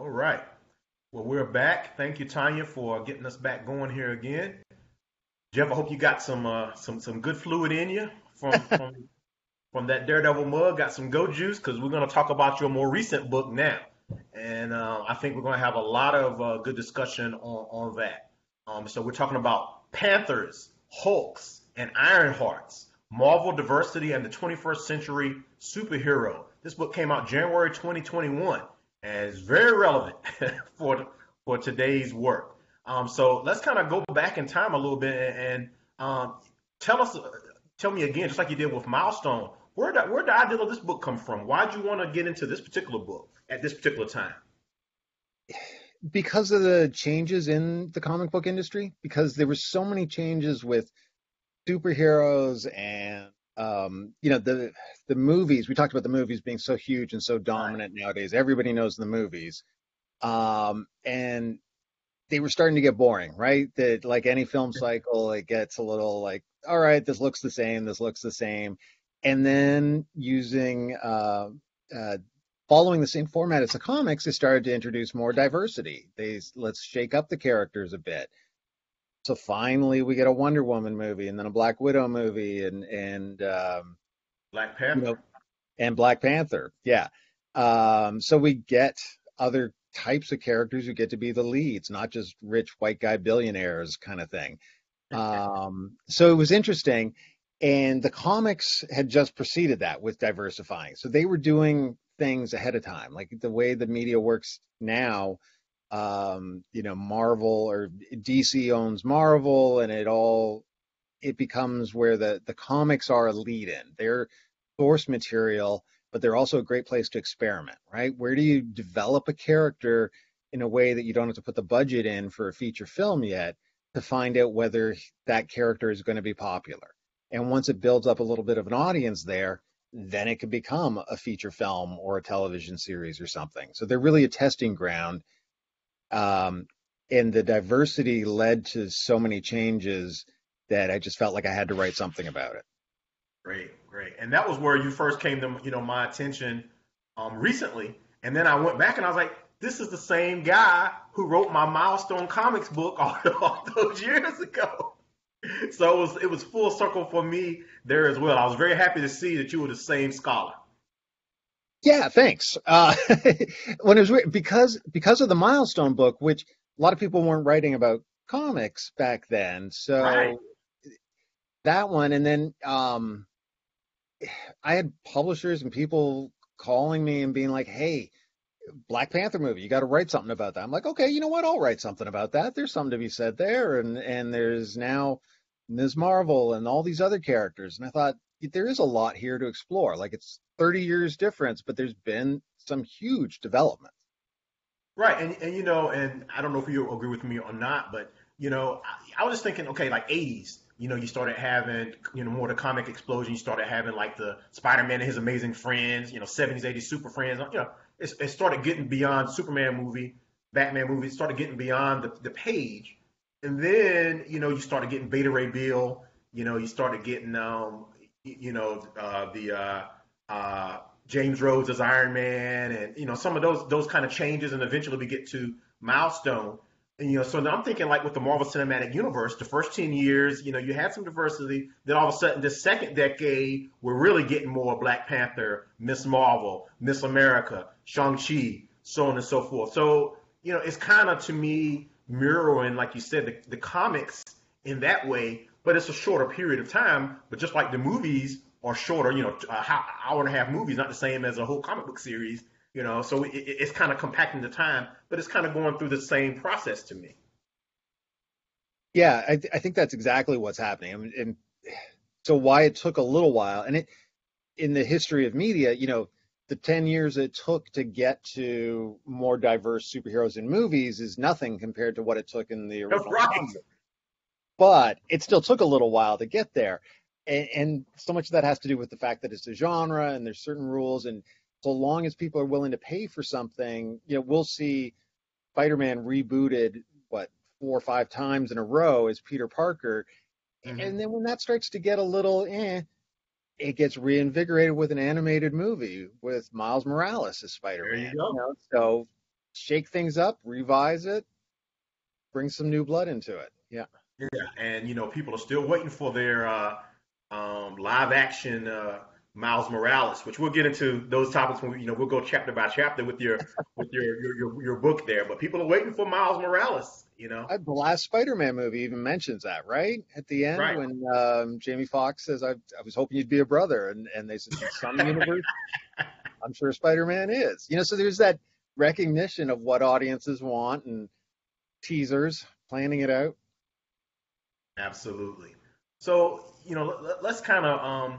All right. Well, we're back. Thank you, Tanya, for getting us back going here again. Jeff, I hope you got some good fluid in you from that Daredevil mug. Got some go juice because we're going to talk about your more recent book now, and I think we're going to have a lot of good discussion on that. So we're talking about Panthers, Hulks, and Ironhearts, Marvel diversity and the 21st century superhero. This book came out January 2021 and is very relevant for for today's work. So let's kind of go back in time a little bit and tell us, tell me again, just like you did with Milestone, where the idea of this book come from? Why'd you want to get into this particular book at this particular time? Because of the changes in the comic book industry, because there were so many changes with superheroes and the movies. We talked about the movies being so huge and so Right. dominant nowadays. Everybody knows the movies. And they were starting to get boring, right? That like any film cycle, it gets a little like, all right, this looks the same, this looks the same. And then using uh, following the same format as the comics, they started to introduce more diversity. Let's shake up the characters a bit. So finally, we get a Wonder Woman movie, and then a Black Widow movie, and Black you know, Panther. and Black Panther. Yeah. So we get other types of characters who get to be the leads, not just rich white guy billionaires kind of thing. So it was interesting. And the comics had just preceded that with diversifying. So they were doing things ahead of time, like the way the media works now. Marvel or DC owns Marvel, and it becomes where the comics are a lead in. They're source material, but they're also a great place to experiment, right? Where do you develop a character in a way that you don't have to put the budget in for a feature film yet to find out whether that character is going to be popular? And once it builds up a little bit of an audience there, then it could become a feature film or a television series or something. So they're really a testing ground. Um, and the diversity led to so many changes that I just felt like I had to write something about it. Great, great. And that was where you first came to, my attention recently. And then I went back and I was like, this is the same guy who wrote my Milestone Comics book all those years ago. So it was full circle for me there as well. I was very happy to see that you were the same scholar. Yeah, thanks. When it was because of the Milestone book, which a lot of people weren't writing about comics back then, Right. so that one, and then I had publishers and people calling me and being like, "Hey, Black Panther movie, you got to write something about that." I'm like, "Okay, you know what? I'll write something about that. There's something to be said there." And there's now Ms. Marvel and all these other characters, and I thought there is a lot here to explore. Like it's 30 years difference, but there's been some huge development. Right. And I don't know if you agree with me or not, but I was just thinking, okay, like 80s, you started having, more the comic explosion. You started having like the Spider-Man and his amazing friends, 70s, 80s super friends. It started getting beyond Superman movie, Batman movie. It started getting beyond the page. And then, you started getting Beta Ray Bill, you started getting, the James Rhodes as Iron Man, and some of those kind of changes, and eventually we get to Milestone. And so now I'm thinking like with the Marvel Cinematic Universe, the first 10 years, you had some diversity. Then all of a sudden, this second decade, we're really getting more Black Panther, Miss Marvel, Miss America, Shang-Chi, so on and so forth. So it's kind of to me mirroring, like you said, the comics in that way, but it's a shorter period of time. But just like the movies are shorter, hour and a half movies, not the same as a whole comic book series, so it's kind of compacting the time, but it's kind of going through the same process to me. Yeah, I think that's exactly what's happening. I mean, and so why it took a little while, and it in the history of media, the 10 years it took to get to more diverse superheroes in movies is nothing compared to what it took in the original Right. comic. But it still took a little while to get there. And so much of that has to do with the fact that it's a genre and there's certain rules. And so long as people are willing to pay for something, we'll see Spider-Man rebooted, what, 4 or 5 times in a row as Peter Parker. Hmm. And then when that starts to get a little it gets reinvigorated with an animated movie with Miles Morales as There you Spider-Man. go. So shake things up, revise it, bring some new blood into it. Yeah. Yeah, and people are still waiting for their live action Miles Morales, which we'll get into those topics when we'll go chapter by chapter with your book there. But people are waiting for Miles Morales. The last Spider-Man movie even mentions that, right? At the end, Right. when Jamie Foxx says, I was hoping you'd be a brother. And they said, in some universe, I'm sure Spider-Man is. So there's that recognition of what audiences want and teasers, planning it out. Absolutely. So, let's kind of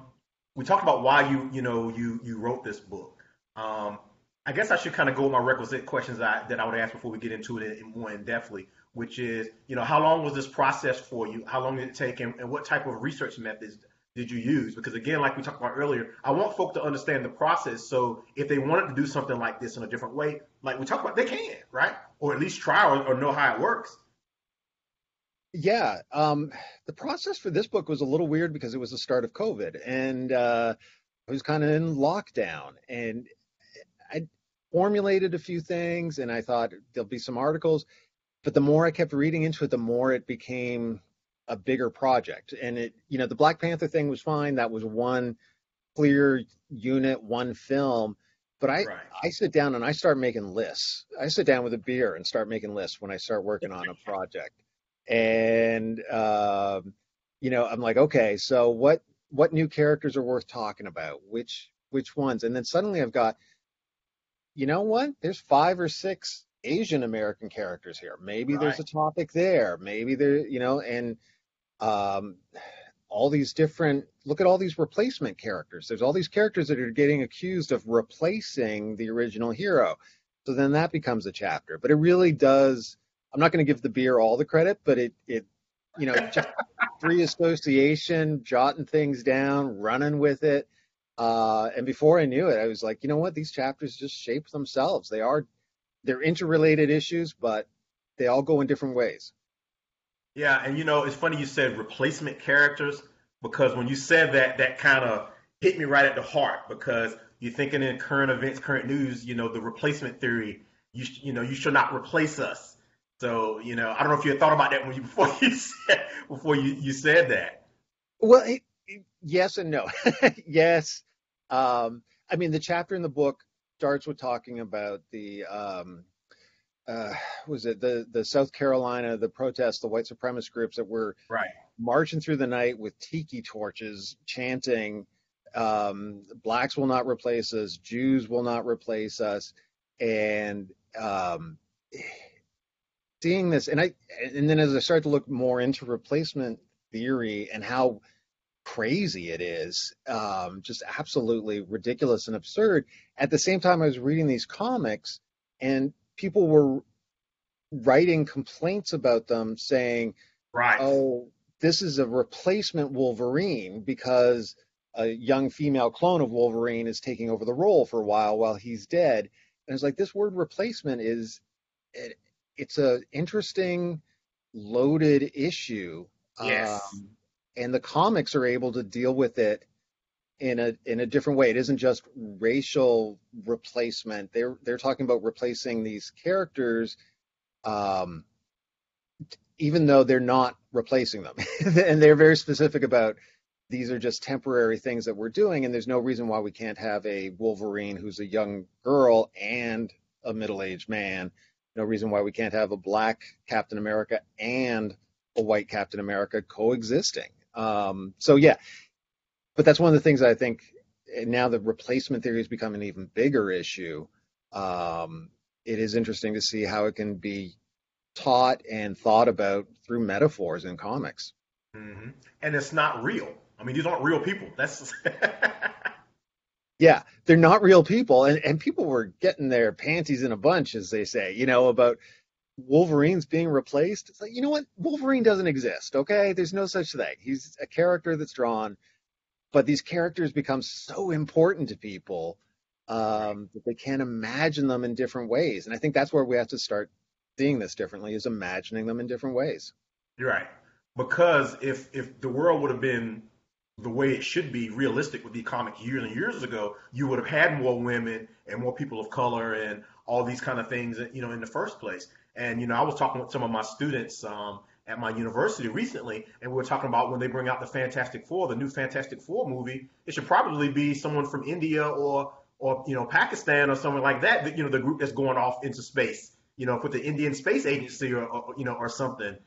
we talked about why you wrote this book. I guess I should kind of go with my requisite questions that I would ask before we get into it more in depthly, which is, how long was this process for you? How long did it take, and what type of research methods did you use? Because again, like we talked about earlier, I want folk to understand the process. So if they wanted to do something like this in a different way, like we talked about, they can, right? Or at least try or know how it works. Yeah, the process for this book was a little weird because it was the start of COVID, and I was kind of in lockdown, and I formulated a few things, and I thought there'll be some articles, but the more I kept reading into it, the more it became a bigger project. And the Black Panther thing was fine. That was one clear unit, one film. But Right. I sit down and I start making lists. I sit down with a beer and start making lists when I start working on a project. And I'm like, okay, so what new characters are worth talking about? Which ones? And then suddenly I've got, you know what? There's 5 or 6 Asian American characters here. Maybe there's Right. a topic there. Maybe there, and um, all these different, look at all these replacement characters. There's all these characters that are getting accused of replacing the original hero. So then that becomes a chapter. But it really does, I'm not going to give the beer all the credit, but it just free association, jotting things down, running with it. And before I knew it, I was like, you know what? These chapters just shape themselves. They're interrelated issues, but they all go in different ways. Yeah, and it's funny you said replacement characters because when you said that, that kind of hit me right at the heart because you're thinking in current events, current news, the replacement theory. You should not replace us. So, I don't know if you had thought about that when you before you said that. Well, yes and no. Yes. I mean, the chapter in the book starts with talking about the uh, was it the South Carolina, the protests, the white supremacist groups that were Right. marching through the night with tiki torches, chanting, "Blacks will not replace us, Jews will not replace us," and seeing this, and then as I started to look more into replacement theory and how crazy it is, just absolutely ridiculous and absurd. At the same time, I was reading these comics, and people were writing complaints about them, saying, Right. "Oh, this is a replacement Wolverine because a young female clone of Wolverine is taking over the role for a while he's dead." And it's like this word replacement it, it's a interesting loaded issue, Yes. and the comics are able to deal with it in a different way. It isn't just racial replacement. They're talking about replacing these characters, um, even though they're not replacing them, and they're very specific about these are just temporary things that we're doing, and there's no reason why we can't have a Wolverine who's a young girl and a middle-aged man. No reason why we can't have a black Captain America and a white Captain America coexisting. So yeah, but that's one of the things I think now the replacement theory has become an even bigger issue. It is interesting to see how it can be taught and thought about through metaphors in comics. hmm And it's not real. I mean, these aren't real people. That's Yeah, they're not real people, and people were getting their panties in a bunch, as they say, about Wolverine's being replaced. It's like, you know what? Wolverine doesn't exist, okay? There's no such thing. He's a character that's drawn, but these characters become so important to people, right. that they can't imagine them in different ways. And I think that's where we have to start seeing this differently, is imagining them in different ways. You're right. Because if the world would have been the way it should be realistic with the comic years and years ago, you would have had more women and more people of color and all these kind of things, in the first place. And, I was talking with some of my students at my university recently, and we were talking about when they bring out the Fantastic Four, the new Fantastic Four movie, it should probably be someone from India or Pakistan or something like that, the group that's going off into space, with the Indian Space Agency or something,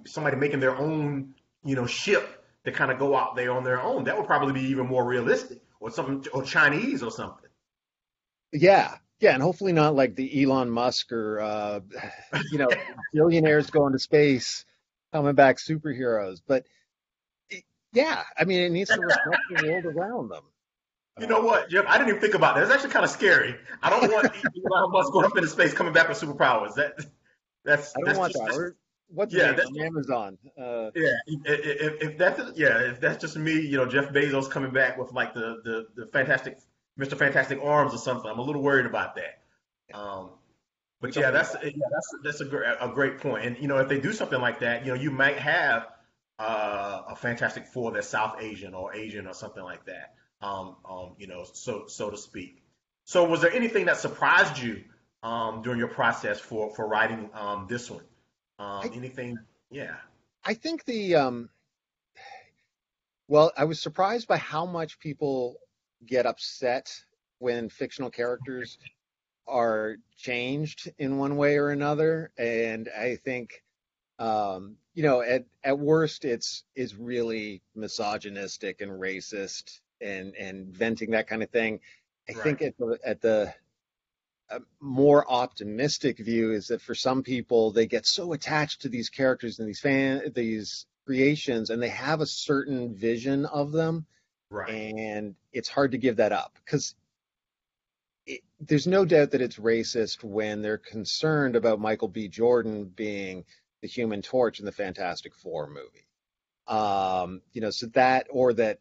somebody making their own, ship to kind of go out there on their own. That would probably be even more realistic, or something, or Chinese or something. Yeah. Yeah, and hopefully not like the Elon Musk or billionaires going to space, coming back superheroes. But yeah, I mean, it needs to reflect the world around them. You know what, Jeff? I didn't even think about that. It's actually kind of scary. I don't want Elon Musk going up into space coming back with superpowers. I don't want that. What's the name on Amazon? If that's just me, Jeff Bezos coming back with like the fantastic Mr. Fantastic arms or something. I'm a little worried about that. But yeah, that's a great point. And if they do something like that, you might have a Fantastic Four that's South Asian or Asian or something like that. So to speak. So was there anything that surprised you during your process for writing this one? Anything? Yeah. I think I was surprised by how much people get upset when fictional characters are changed in one way or another. And I think, at worst, it's really misogynistic and racist and venting that kind of thing. I think at the more optimistic view is that for some people, they get so attached to these characters and these creations, and they have a certain vision of them. Right. And it's hard to give that up because there's no doubt that it's racist when they're concerned about Michael B. Jordan being the Human Torch in the Fantastic Four movie. So that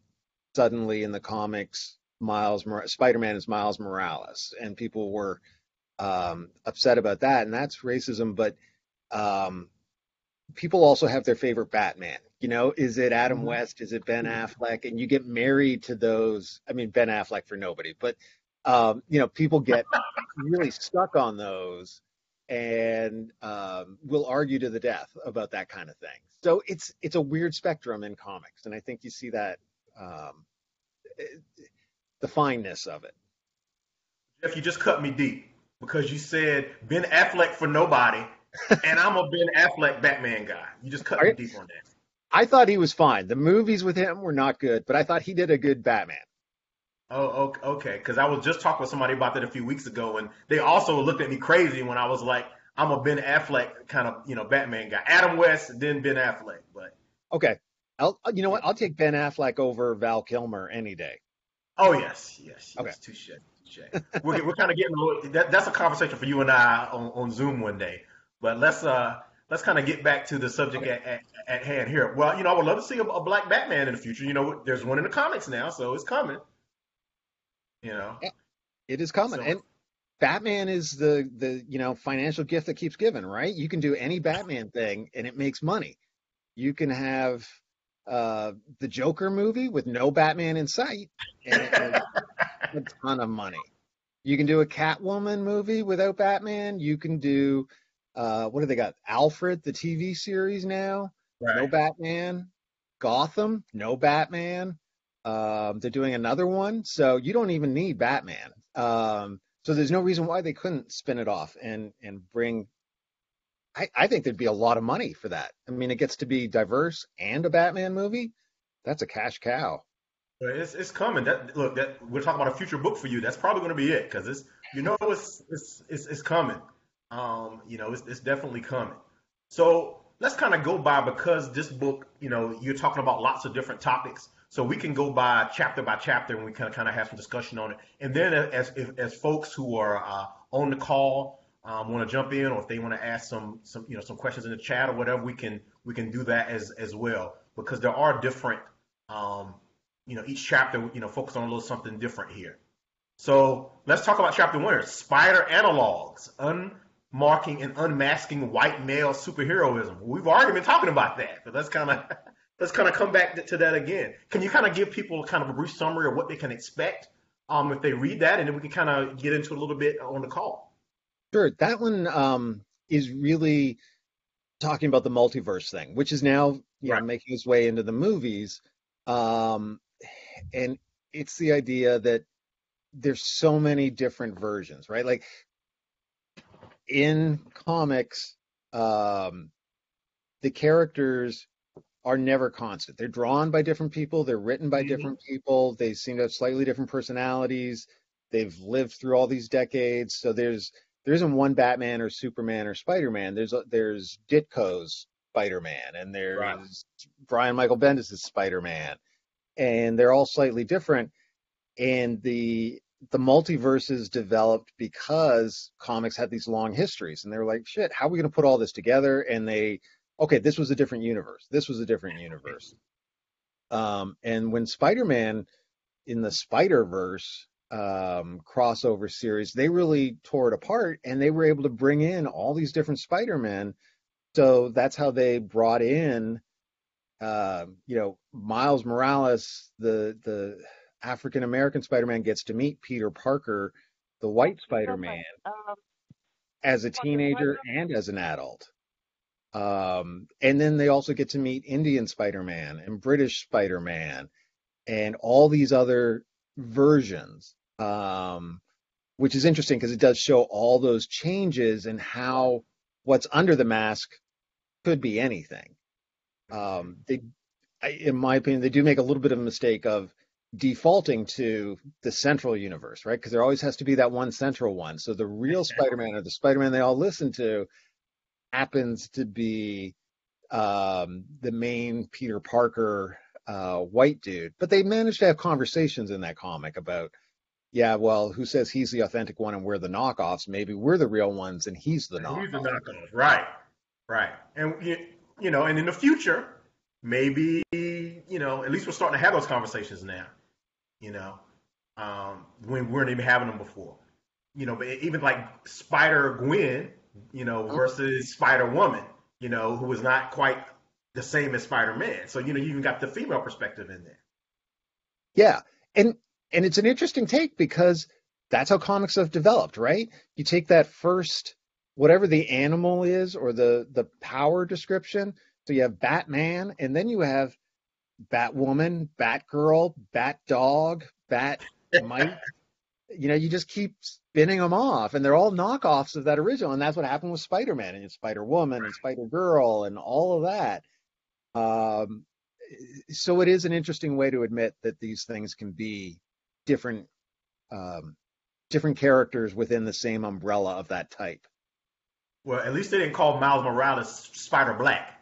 suddenly in the comics, Spider-Man is Miles Morales, and people were upset about that, and that's racism. But people also have their favorite Batman. Is it Adam West? Is it Ben Affleck? And you get married to those. I mean, Ben Affleck for nobody, but people get really stuck on those and will argue to the death about that kind of thing. So it's a weird spectrum in comics, and I think you see that the fineness of it. Jeff, you just cut me deep because you said Ben Affleck for nobody, and I'm a Ben Affleck Batman guy. You just cut me deep on that. I thought he was fine. The movies with him were not good, but I thought he did a good Batman. Oh, okay. Because I was just talking with somebody about that a few weeks ago, and they also looked at me crazy when I was like, I'm a Ben Affleck kind of, Batman guy. Adam West, then Ben Affleck. But okay, you know what? I'll take Ben Affleck over Val Kilmer any day. Oh yes. Okay. Touche. We're kind of getting a little. That's a conversation for you and I on Zoom one day. But let's kind of get back to the subject at hand here. Well, I would love to see a black Batman in the future. There's one in the comics now, so it's coming. Yeah, it is coming, and Batman is the financial gift that keeps giving, right? You can do any Batman thing, and it makes money. You can have the Joker movie with no Batman in sight, and it makes a ton of money. You can do a Catwoman movie without Batman. You can do what do they got? Alfred, the TV series now, no Batman. Gotham, no Batman. They're doing another one, so you don't even need Batman. So there's no reason why they couldn't spin it off and bring. I think there'd be a lot of money for that. I mean, it gets to be diverse and a Batman movie. That's a cash cow. It's coming. We're talking about a future book for you. That's probably going to be it because it's coming. It's definitely coming. So let's kind of go by because this book, you're talking about lots of different topics. So we can go by chapter and we kind of have some discussion on it. And then as folks who are on the call want to jump in, or if they want to ask some questions in the chat or whatever, we can do that as well because there are different each chapter focus on a little something different here. So let's talk about chapter 1. Spider analogs, unmarking and unmasking white male superheroism. We've already been talking about that, but let's kind of let's kind of come back to that again. Can you kind of give people kind of a brief summary of what they can expect if they read that, and then we can kind of get into a little bit on the call. Sure. That one is really talking about the multiverse thing, which is now, Right. making its way into the movies. Um, and it's the idea that there's so many different versions, right? Like in comics, the characters are never constant. They're drawn by different people, they're written by Mm-hmm. different people, they seem to have slightly different personalities. They've lived through all these decades. So there isn't one Batman or Superman or Spider-Man. There's Ditko's Spider-Man and Right. there's Brian Michael Bendis' Spider-Man, and they're all slightly different. And the multiverses developed because comics had these long histories, and they were like, shit, how are we going to put all this together? And okay, this was a different universe. This was a different universe. And when Spider-Man in the Spider-Verse crossover series, they really tore it apart, and they were able to bring in all these different Spider-Men. So that's how they brought in, Miles Morales, the African American Spider-Man, gets to meet Peter Parker, the white Spider-Man, as a teenager and as an adult. And then they also get to meet Indian Spider-Man and British Spider-Man and all these other versions, which is interesting because it does show all those changes and how what's under the mask could be anything. In my opinion, they do make a little bit of a mistake of defaulting to the central universe, right? Because there always has to be that one central one. So the real Spider-Man, or the Spider-Man they all listen to, happens to be the main Peter Parker white dude. But they managed to have conversations in that comic about, yeah, well, who says he's the authentic one and we're the knockoffs? Maybe we're the real ones and he's the He's the knockoff. knockoff. Right. Right. And and in the future, maybe at least we're starting to have those conversations now. You know, when we weren't even having them before. But even like Spider Gwen, versus Spider Woman, who is not quite the same as Spider Man. So you even got the female perspective in there. Yeah. And it's an interesting take because that's how comics have developed, right? You take that first, whatever the animal is or the power description. So you have Batman, and then you have Batwoman, Batgirl, Batdog, Batmite. You just keep spinning them off, and they're all knockoffs of that original. And that's what happened with Spider-Man and Spider-Woman and Spider-Girl and all of that. So it is an interesting way to admit that these things can be different, different characters within the same umbrella of that type. Well, at least they didn't call Miles Morales Spider Black.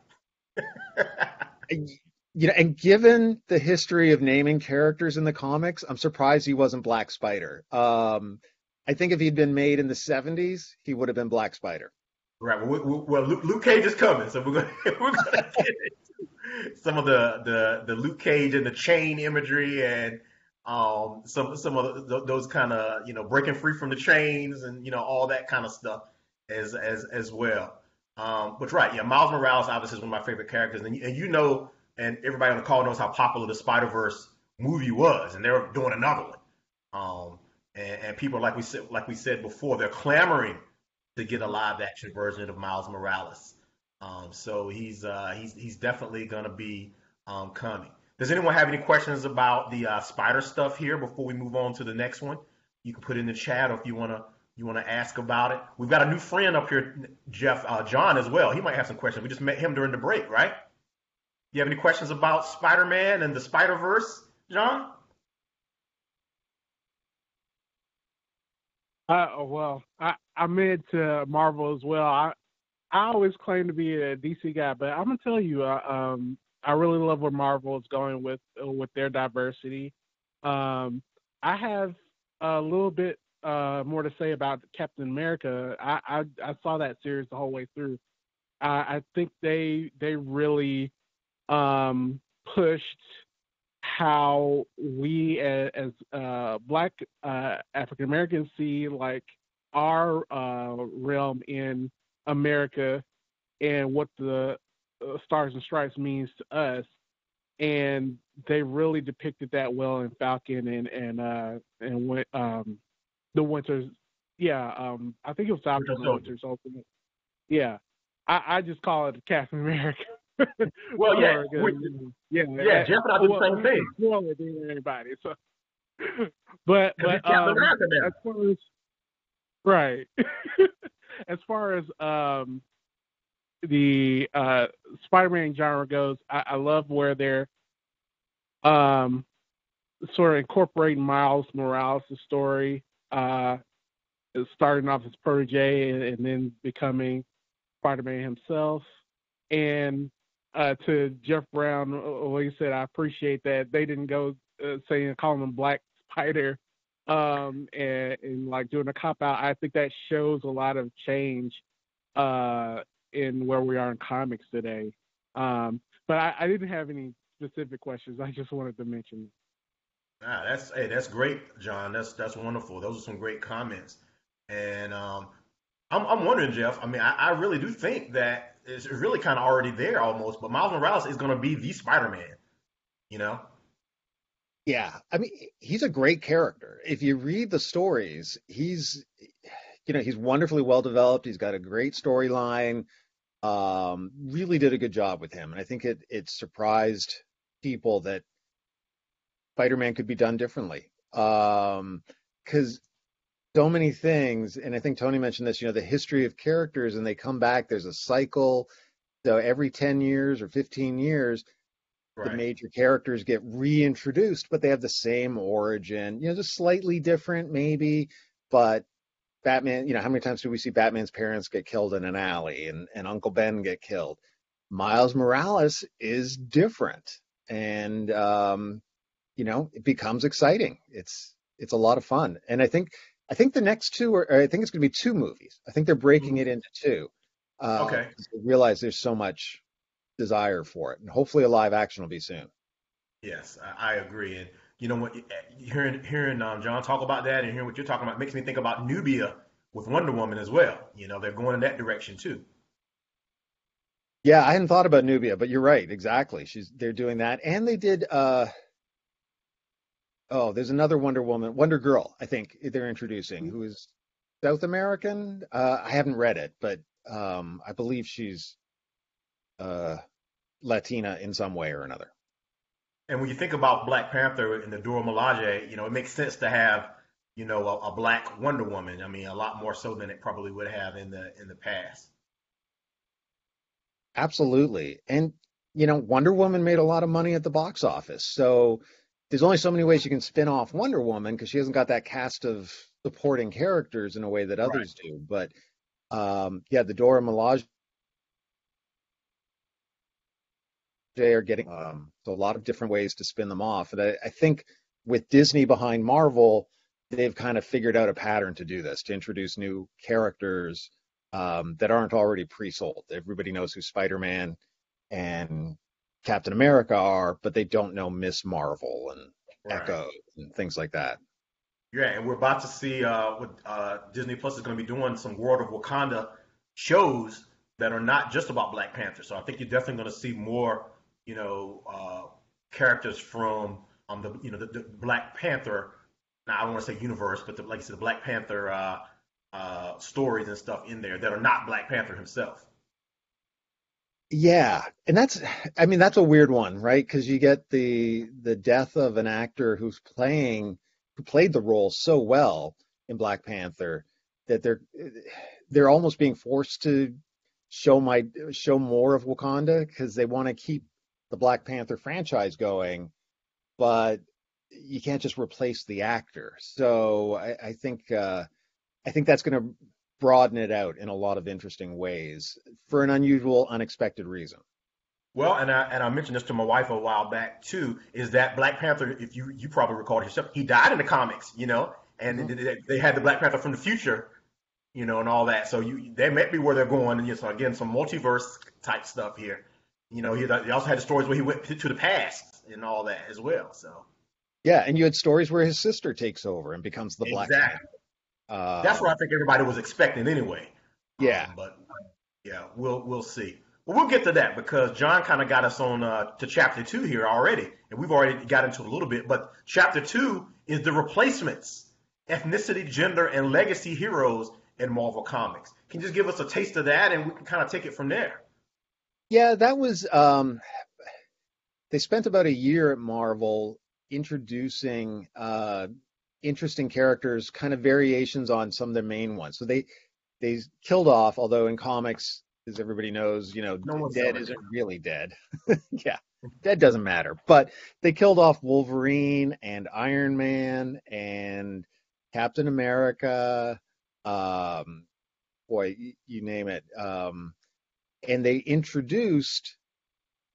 And given the history of naming characters in the comics, I'm surprised he wasn't Black Spider. I think if he'd been made in the 70s, he would have been Black Spider. Right. Well, Luke Cage is coming, so we're gonna get into some of the Luke Cage and the chain imagery and some of those kind of breaking free from the chains and all that kind of stuff as well. But right, yeah, Miles Morales obviously is one of my favorite characters, and everybody on the call knows how popular the Spider-Verse movie was, and they're doing another one. And people, like we said before, they're clamoring to get a live action version of Miles Morales. So he's definitely gonna be coming. Does anyone have any questions about the spider stuff here before we move on to the next one? You can put in the chat, or if you wanna ask about it. We've got a new friend up here, Jeff, John as well. He might have some questions. We just met him during the break, right? You have any questions about Spider-Man and the Spider-Verse, John? I'm into Marvel as well. I always claim to be a DC guy, but I'm gonna tell you, I really love where Marvel is going with their diversity. I have a little bit more to say about Captain America. I saw that series the whole way through. I think they really pushed how we as Black African Americans see like our realm in America and what the Stars and Stripes means to us. and they really depicted that well in Falcon and the Winter's. Yeah, I think it was Falcon and the Winter Soldier. Yeah, I just call it Captain America. Well, yeah, Jeff and I do the same thing. Smaller than anybody. So, but as far as right, as far as the Spider-Man genre goes, I love where they're sort of incorporating Miles Morales' story, starting off as protege and then becoming Spider-Man himself. And to Jeff Brown, what he said, I appreciate that they didn't go calling him Black Spider and like doing a cop out. I think that shows a lot of change in where we are in comics today. But I didn't have any specific questions. I just wanted to mention. That's great, John. That's wonderful. Those are some great comments. And I'm wondering, Jeff. I mean, I really do think that it's really kind of already there almost. But Miles Morales is going to be the Spider-Man. You know? Yeah, I mean, he's a great character. If you read the stories, he's wonderfully well developed. He's got a great storyline. Really did a good job with him, and I think it surprised people that Spider-Man could be done differently. Because so many things, and I think Tony mentioned this, the history of characters, and they come back, there's a cycle. So every 10 years or 15 years, right, the major characters get reintroduced, but they have the same origin, just slightly different maybe. But Batman, how many times do we see Batman's parents get killed in an alley and Uncle Ben get killed? Miles Morales is different. And, it becomes exciting. It's a lot of fun. And I think the next two I think it's going to be two movies. I think they're breaking it into two. Okay. I realize there's so much desire for it, and hopefully a live action will be soon. Yes, I agree. And you know what, hearing John talk about that and hearing what you're talking about makes me think about Nubia with Wonder Woman as well. They're going in that direction too. Yeah, I hadn't thought about Nubia, but you're right, exactly. They're doing that, and they did. There's another Wonder Girl, I think they're introducing, who is South American. I haven't read it, but I believe she's Latina in some way or another. And when you think about Black Panther and the Dora Milaje, it makes sense to have, a Black Wonder Woman. I mean, a lot more so than it probably would have in the past. Absolutely. And, Wonder Woman made a lot of money at the box office. So there's only so many ways you can spin off Wonder Woman because she hasn't got that cast of supporting characters in a way that others do. But, the Dora Milaje are getting so a lot of different ways to spin them off. And I think with Disney behind Marvel, they've kind of figured out a pattern to do this, to introduce new characters that aren't already pre-sold. Everybody knows who Spider-Man and Captain America are, but they don't know Miss Marvel and Echo and things like that. Yeah, and we're about to see Disney Plus is going to be doing some World of Wakanda shows that are not just about Black Panther. So I think you're definitely going to see more, characters from the Black Panther. Now I don't want to say universe, but like you said, the Black Panther stories and stuff in there that are not Black Panther himself. Yeah, and that's a weird one, right? Because you get the death of an actor who played the role so well in Black Panther that they're almost being forced to show more of Wakanda because they want to keep the Black Panther franchise going, but you can't just replace the actor. So I think that's going to broaden it out in a lot of interesting ways for an unusual, unexpected reason. Well, and I mentioned this to my wife a while back too, is that Black Panther, if you probably recall it yourself, he died in the comics, and they had the Black Panther from the future, and all that. So that might be where they're going. And so again, some multiverse type stuff here. He also had the stories where he went to the past and all that as well. So yeah, and you had stories where his sister takes over and becomes the Black Panther. That's what I think everybody was expecting anyway. Yeah. But yeah, we'll see. Well, we'll get to that because John kind of got us on to chapter 2 here already, and we've already got into it a little bit. But chapter 2 is the replacements, ethnicity, gender, and legacy heroes in Marvel Comics. Can you just give us a taste of that, and we can kind of take it from there? Yeah, that was they spent about a year at Marvel introducing interesting characters, kind of variations on some of the main ones. So they killed off, although in comics, as everybody knows, No one's dead ever isn't done. really dead. Yeah, dead doesn't matter. But they killed off Wolverine and Iron Man and Captain America, um, boy, you name it. And they introduced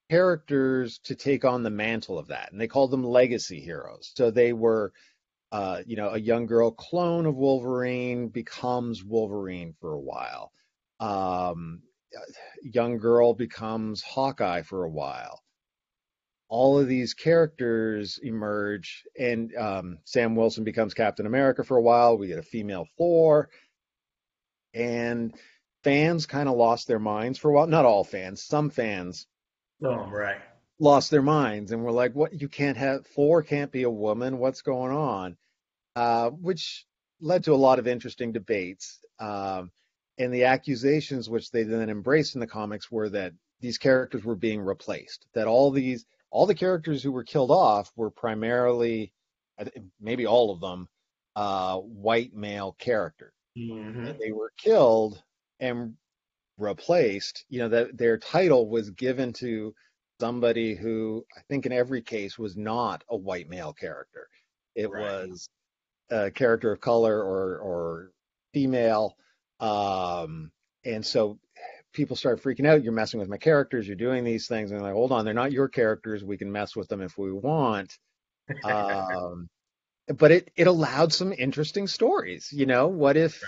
characters to take on the mantle of that, and they called them legacy heroes. So they were, a young girl clone of Wolverine becomes Wolverine for a while. Um, Young girl becomes Hawkeye for a while. All of these characters emerge, and Sam Wilson becomes Captain America for a while. We get a female Thor, and fans kind of lost their minds for a while. Not all fans, some fans Right. lost their minds and were like, "What? You can't have Thor? Can't be a woman? What's going on?" Which led to a lot of interesting debates. And the accusations, which they then embraced in the comics, were that these characters were being replaced. That all the characters who were killed off were primarily, maybe all of them, white male characters. Mm-hmm. And they were killed and replaced. That their title was given to somebody who, I think, in every case, was not a white male character. It Right. was a character of color or female. And so people start freaking out. You're messing with my characters. You're doing these things. And they're like, hold on, they're not your characters. We can mess with them if we want. Um, but it allowed some interesting stories. What if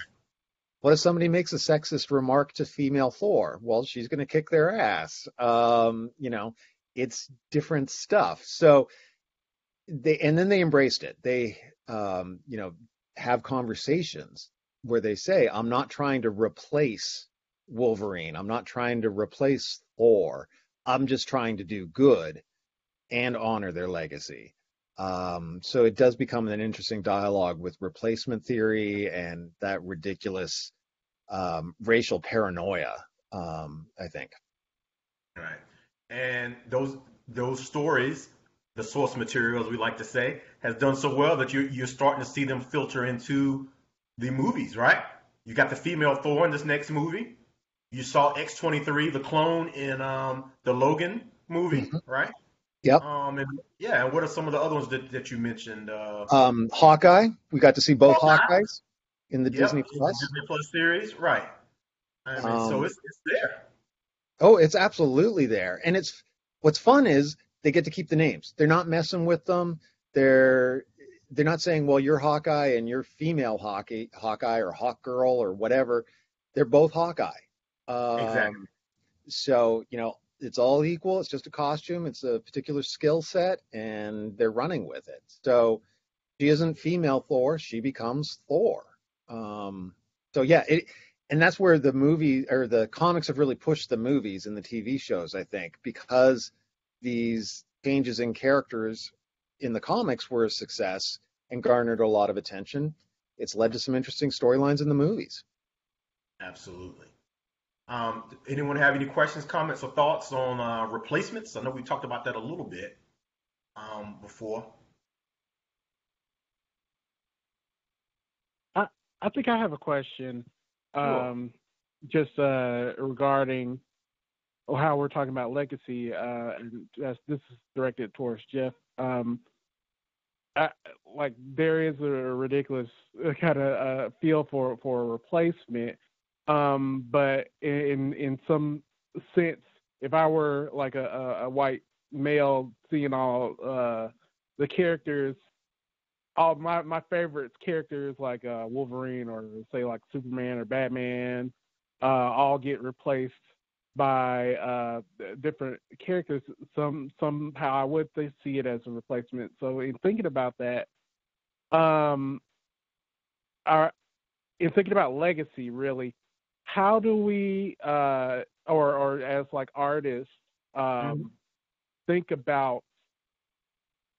somebody makes a sexist remark to female Thor? Well, she's going to kick their ass. It's different stuff. So then they embraced it. They, have conversations where they say, I'm not trying to replace Wolverine. I'm not trying to replace Thor. I'm just trying to do good and honor their legacy. So it does become an interesting dialogue with replacement theory and that ridiculous racial paranoia, I think. Right. And those stories, the source material, as we like to say, has done so well that you're starting to see them filter into the movies, right? You got the female Thor in this next movie. You saw X-23, the clone, in the Logan movie, Mm-hmm. right? Yep. And yeah, and what are some of the other ones that you mentioned? Hawkeye. We got to see both Hawkeye. Hawkeyes in the Disney Yep, in the Plus. Disney Plus series, right? I mean, so Um, it's there. oh, it's absolutely there. And what's fun is they get to keep the names. They're not messing with them. They're not saying, well, you're Hawkeye and you're female Hawkeye or Hawk Girl or whatever. They're both Hawkeye. Exactly. So, it's all equal. It's just a costume. It's a particular skill set, and they're running with it. So she isn't female Thor. She becomes Thor. So yeah, and that's where the movie or the comics have really pushed the movies and the TV shows, I think, because these changes in characters in the comics were a success and garnered a lot of attention. It's led to some interesting storylines in the movies. Absolutely. Anyone have any questions, comments, or thoughts on replacements? I know we talked about that a little bit before. I think I have a question, Sure. just regarding how we're talking about legacy, and this is directed towards Jeff. Like there is a ridiculous kind of feel for a replacement, but in some sense, if I were like a white male seeing all the characters, all my favorite characters like Wolverine or say like Superman or Batman, all get replaced by different characters. Somehow I would see it as a replacement. So in thinking about that, in thinking about legacy, really, how do we, or as like artists, Mhm. think about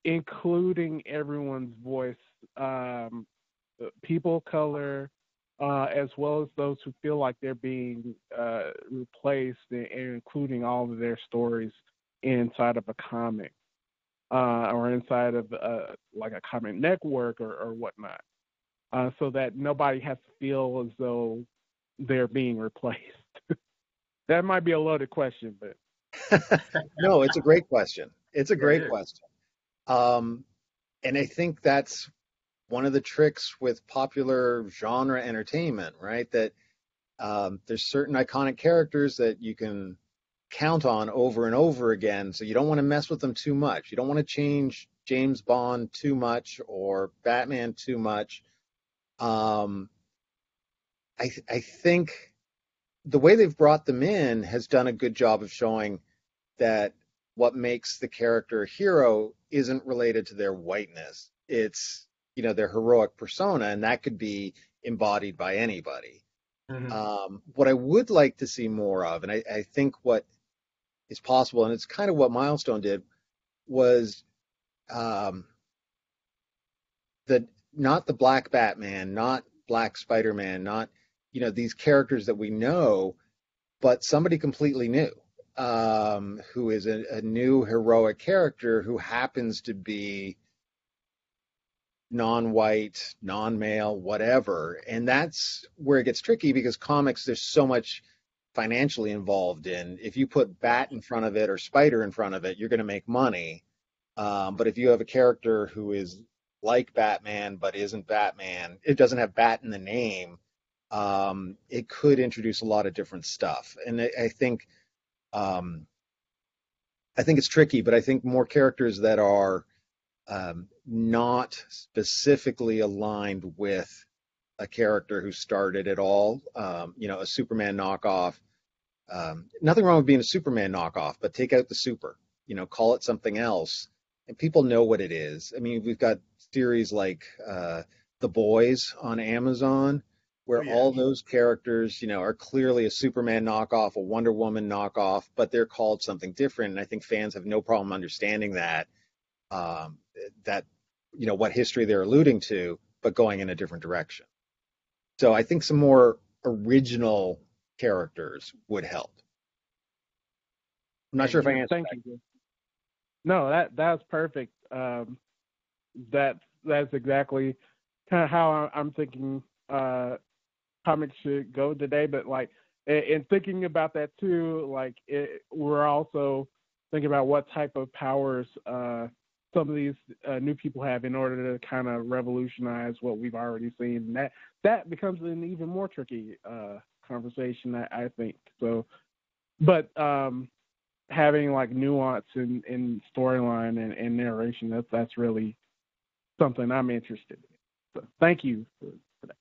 including everyone's voice, people of color, as well as those who feel like they're being replaced, and including all of their stories inside of a comic, or inside of like a comic network or whatnot, so that nobody has to feel as though they're being replaced. That might be a loaded question, but No, it's a great question. It's a Yeah, it great is. question. Um, and I think that's one of the tricks with popular genre entertainment, right? That there's certain iconic characters that you can count on over and over again. So you don't want to mess with them too much. You don't want to change James Bond too much or Batman too much. Um, I think the way they've brought them in has done a good job of showing that what makes the character a hero isn't related to their whiteness. It's, their heroic persona, and that could be embodied by anybody. Hmm. What I would like to see more of, and I think what is possible, and it's kind of what Milestone did, was um, the not the Black Batman, not Black Spider-Man, not these characters that we know, but somebody completely new, who is a new heroic character who happens to be non-white, non-male, whatever. And that's where it gets tricky because comics, there's so much financially involved in. If you put Bat in front of it or Spider in front of it, you're going to make money. But if you have a character who is like Batman but isn't Batman, it doesn't have Bat in the name. It could introduce a lot of different stuff, and um, I think it's tricky. But I think more characters that are not specifically aligned with a character who started it all. A Superman knockoff. Nothing wrong with being a Superman knockoff, but take out the super. Call it something else, and people know what it is. I mean, we've got series like The Boys on Amazon, Oh where yeah. all those characters, are clearly a Superman knockoff, a Wonder Woman knockoff, but they're called something different. And I think fans have no problem understanding that um, that what history they're alluding to, but going in a different direction. So I think some more original characters would help. I'm not sure and if I answered thank you. No, that's perfect. That's exactly kind of how I'm thinking comics should go today. But like in thinking about that too, like we're also thinking about what type of powers some of these new people have in order to kind of revolutionize what we've already seen. And that becomes an even more tricky conversation, I think. So, but having like nuance in storyline and narration, that's really something I'm interested in. So thank you for that.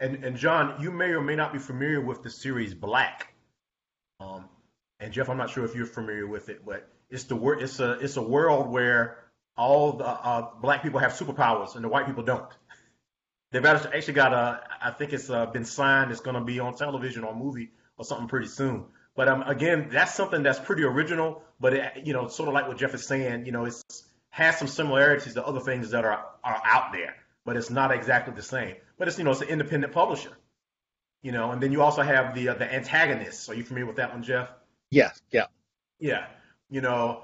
And John, you may or may not be familiar with the series Black. Um, and Jeff, I'm not sure if you're familiar with it, but it's a world where all the black people have superpowers and the white people don't. They've actually got a, I think it's been signed. It's going to be on television or movie or something pretty soon. But again, that's something that's pretty original. But sort of like what Jeff is saying, it's has some similarities to other things that are out there, but it's not exactly the same. But it's an independent publisher, and then you also have the antagonists. Are you familiar with that one, Jeff? Yes, yeah. Yeah, you know,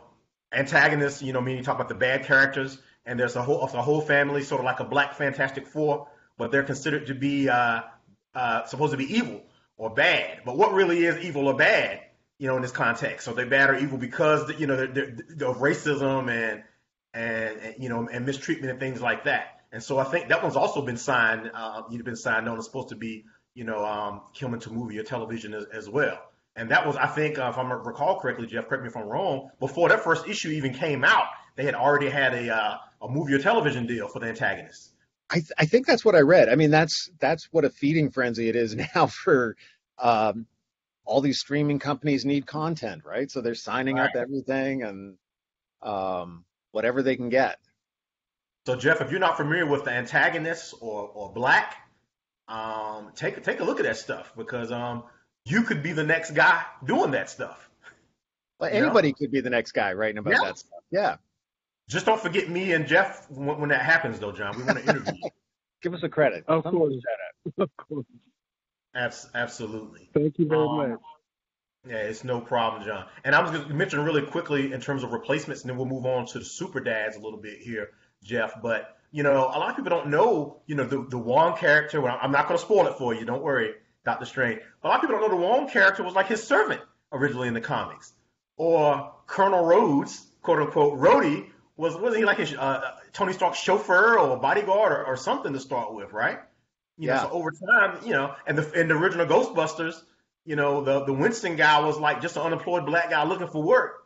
antagonists. Meaning you talk about the bad characters, and there's a whole family, sort of like a Black Fantastic Four, but they're considered to be supposed to be evil or bad. But what really is evil or bad, in this context? So they're bad or evil because of racism and mistreatment and things like that. And so I think that one's also been signed. Been signed on. It's supposed to be coming to movie or television as well. And that was, I think, if I recall correctly, Jeff, correct me if I'm wrong. Before that first issue even came out, they had already had a movie or television deal for the antagonist. I think that's what I read. I mean, that's what a feeding frenzy it is now for um, all these streaming companies need content, right? So they're signing up Right. everything and whatever they can get. So, Jeff, if you're not familiar with the antagonists or Black, take a look at that stuff because you could be the next guy doing that stuff. Well, You know, anybody could be the next guy writing about yeah. that stuff. Yeah. Just don't forget me and Jeff when that happens, though, John. We want to interview you. Give us a credit. Of Somebody course. shout Of course. Absolutely. Thank you very Um, much. yeah, it's no problem, John. And I was going to mention really quickly in terms of replacements, and then we'll move on to the super dads a little bit here, Jeff. But a lot of people don't know, the Wong character. Well, I'm not going to spoil it for you. Don't worry, Doctor Strange. A lot of people don't know the Wong character was like his servant originally in the comics, or Colonel Rhodes, quote unquote, Rhodey wasn't he like his Tony Stark's chauffeur or bodyguard or something to start with, right? Yeah. So over time, and in the original Ghostbusters, the Winston guy was like just an unemployed black guy looking for work.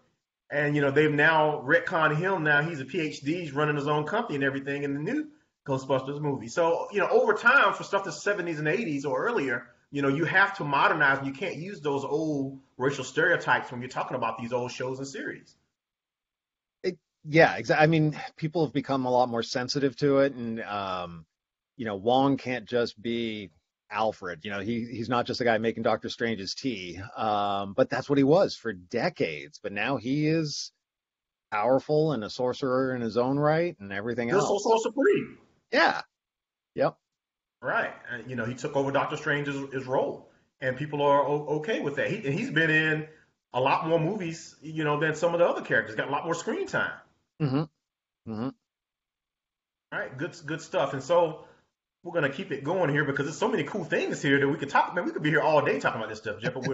And, they've now retconned him. Now he's a PhD, he's running his own company and everything in the new Ghostbusters movie. So, over time for stuff that's 70s and 80s or earlier, you have to modernize and you can't use those old racial stereotypes when you're talking about these old shows and series. Yeah, exactly. I mean, people have become a lot more sensitive to it, and Wong can't just be Alfred. He's not just a guy making Doctor Strange's tea. But that's what he was for decades. But now he is powerful and a sorcerer in his own right, and everything The else. Sorcerer Supreme. Yeah. Yep. Right. And, he took over Doctor Strange's role, and people are okay with that. He's been in a lot more movies, than some of the other characters. Got a lot more screen time. Mm-hmm. Mm-hmm. All right. Good stuff. And so we're gonna keep it going here because there's so many cool things here that we could talk. Man, we could be here all day talking about this stuff, Jeff. But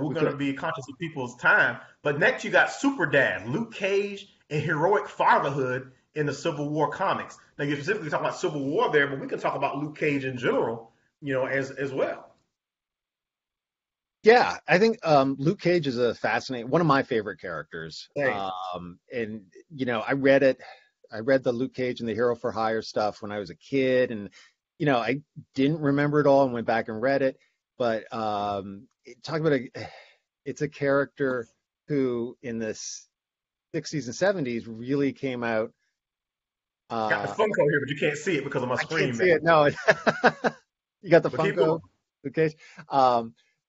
we're gonna be conscious of people's time. But next, you got Super Dad, Luke Cage, and heroic fatherhood in the Civil War comics. Now, you're specifically talking about Civil War there, but we can talk about Luke Cage in general, as well. Yeah, I think Luke Cage is a fascinating, one of my favorite characters. Hey. And I read it. I read the Luke Cage and the Hero for Hire stuff when I was a kid, and I didn't remember it all and went back and read it. But talk about it's a character who in the 60s and 70s really came out. Got the Funko here, but you can't see it because of my screen. I can't see it. No, you got the Funko, Luke Cage.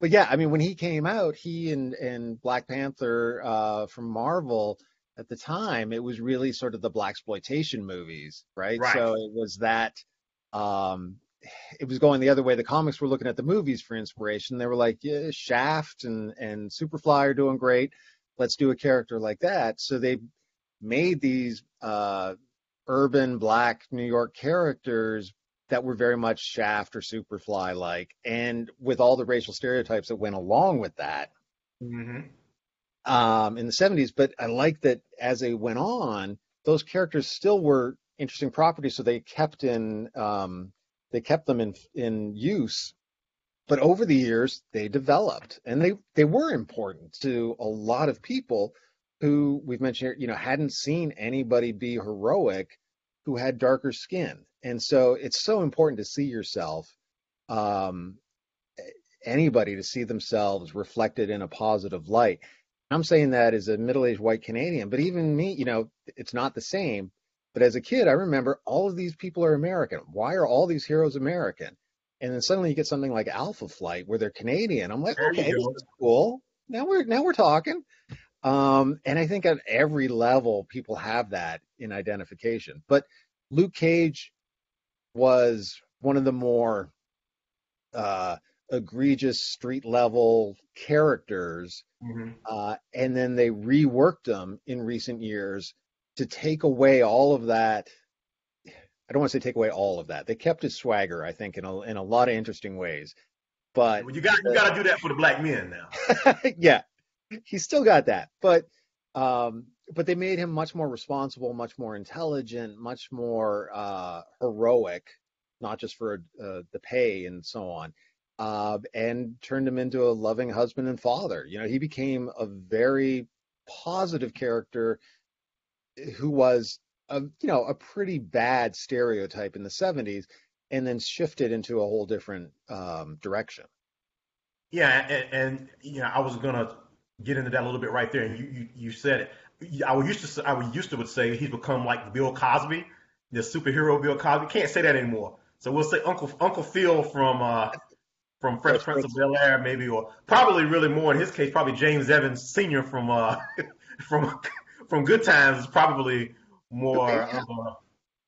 But yeah, I mean, when he came out, he and Black Panther from Marvel at the time, it was really sort of the blaxploitation movies, right? So it was that, it was going the other way. The comics were looking at the movies for inspiration. They were like, yeah, Shaft and Superfly are doing great. Let's do a character like that. So they made these urban black New York characters that were very much Shaft or Superfly like, and with all the racial stereotypes that went along with that. Mm-hmm. In the 70s. But I like that as they went on, those characters still were interesting properties, so they kept them in use. But over the years, they developed, and they were important to a lot of people who we've mentioned here, hadn't seen anybody be heroic who had darker skin. And so it's so important to see yourself, anybody to see themselves reflected in a positive light. I'm saying that as a middle-aged white Canadian, but even me, it's not the same. But as a kid, I remember all of these people are American. Why are all these heroes American? And then suddenly you get something like Alpha Flight where they're Canadian. I'm like, okay, this is cool. Now we're talking. And I think at every level, people have that in identification. But Luke Cage was one of the more egregious street level characters. Mm-hmm. And then they reworked them in recent years to take away all of that. I don't want to say take away all of that. They kept his swagger, I think, in a lot of interesting ways. But you got to do that for the black men now. Yeah, he's still got that. But they made him much more responsible, much more intelligent, much more heroic, not just for the pay and so on, and turned him into a loving husband and father. He became a very positive character who was a pretty bad stereotype in the 70s, and then shifted into a whole different direction. Yeah, and I was gonna get into that a little bit right there, and you said it. I used to would say he's become like Bill Cosby, the superhero Bill Cosby. Can't say that anymore. So we'll say Uncle Phil from Fresh Fresh Prince of Prince. Bel-Air, maybe, or probably really more in his case, probably James Evans Sr. from from from Good Times is probably Okay, more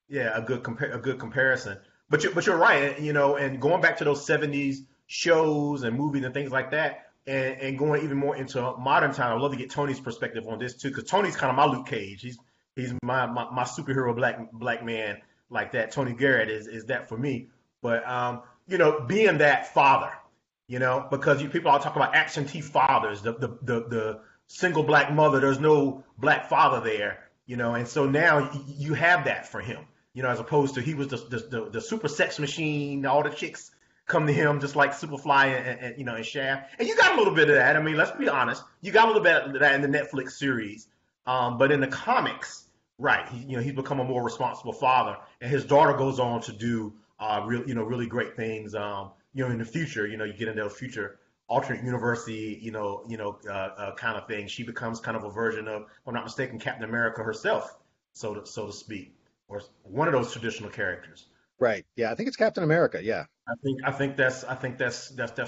yeah. of a good comparison. But you're right, and going back to those '70s shows and movies and things like that, and going even more into modern time. I'd love to get Tony's perspective on this too, because Tony's kind of my Luke Cage. He's my superhero black man like that. Tony Garrett is that for me. But being that father, because people all talk about absentee fathers, the single black mother. There's no black father there, and so now you have that for him, as opposed to he was the super sex machine. All the chicks come to him just like Superfly and Shaft, and you got a little bit of that. I mean, let's be honest, you got a little bit of that in the Netflix series, but in the comics, right? He's become a more responsible father, and his daughter goes on to do really great things. In the future, you get into those future alternate university, kind of thing. She becomes kind of a version of, if I'm not mistaken, Captain America herself, so to speak, or one of those traditional characters. Right. Yeah, I think it's Captain America. Yeah. I think that's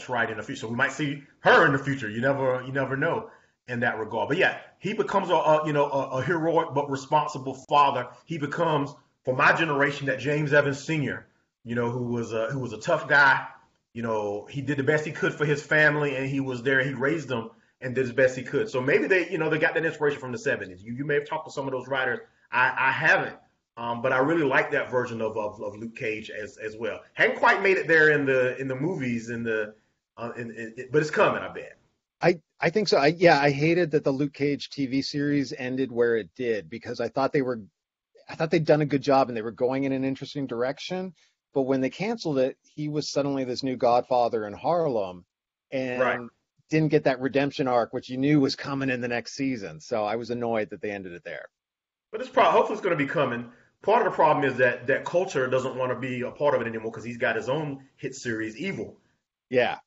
right in the future. So we might see her in the future. You never know in that regard. But yeah, he becomes a heroic but responsible father. He becomes, for my generation, that James Evans Sr. Who was a tough guy. He did the best he could for his family, and he was there. He raised them and did as best he could. So maybe they got that inspiration from the '70s. You may have talked to some of those writers. I haven't. But I really like that version of Luke Cage as well. Hadn't quite made it there in the movies but it's coming, I bet. I think so. I hated that the Luke Cage TV series ended where it did, because I thought they'd done a good job and they were going in an interesting direction. But when they canceled it, he was suddenly this new Godfather in Harlem, and Right. didn't get that redemption arc, which you knew was coming in the next season. So I was annoyed that they ended it there. But hopefully it's going to be coming. Part of the problem is that Culture doesn't want to be a part of it anymore because he's got his own hit series, Evil. Yeah.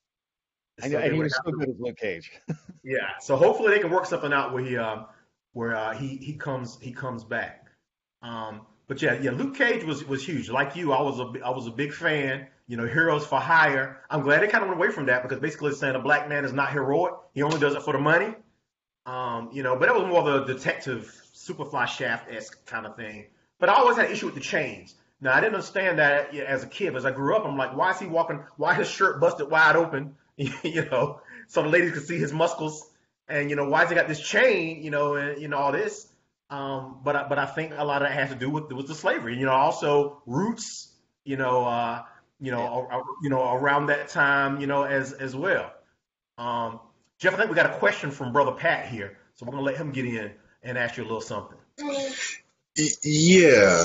So And they he would was have so to- good as Luke Cage. Yeah. So hopefully they can work something out where he comes back. But yeah, Luke Cage was huge. Like you, I was a big fan. Heroes for Hire. I'm glad they kind of went away from that, because basically it's saying a black man is not heroic. He only does it for the money. But that was more of a detective Superfly Shaft-esque kind of thing. But I always had an issue with the chains. Now, I didn't understand that as a kid. As I grew up, I'm like, why is he walking? Why his shirt busted wide open? So the ladies could see his muscles. And why has he got this chain? And all this. But I think a lot of that has to do with the slavery. Also roots. Around that time. As well. Jeff, I think we got a question from Brother Pat here, so we're gonna let him get in and ask you a little something. Yeah.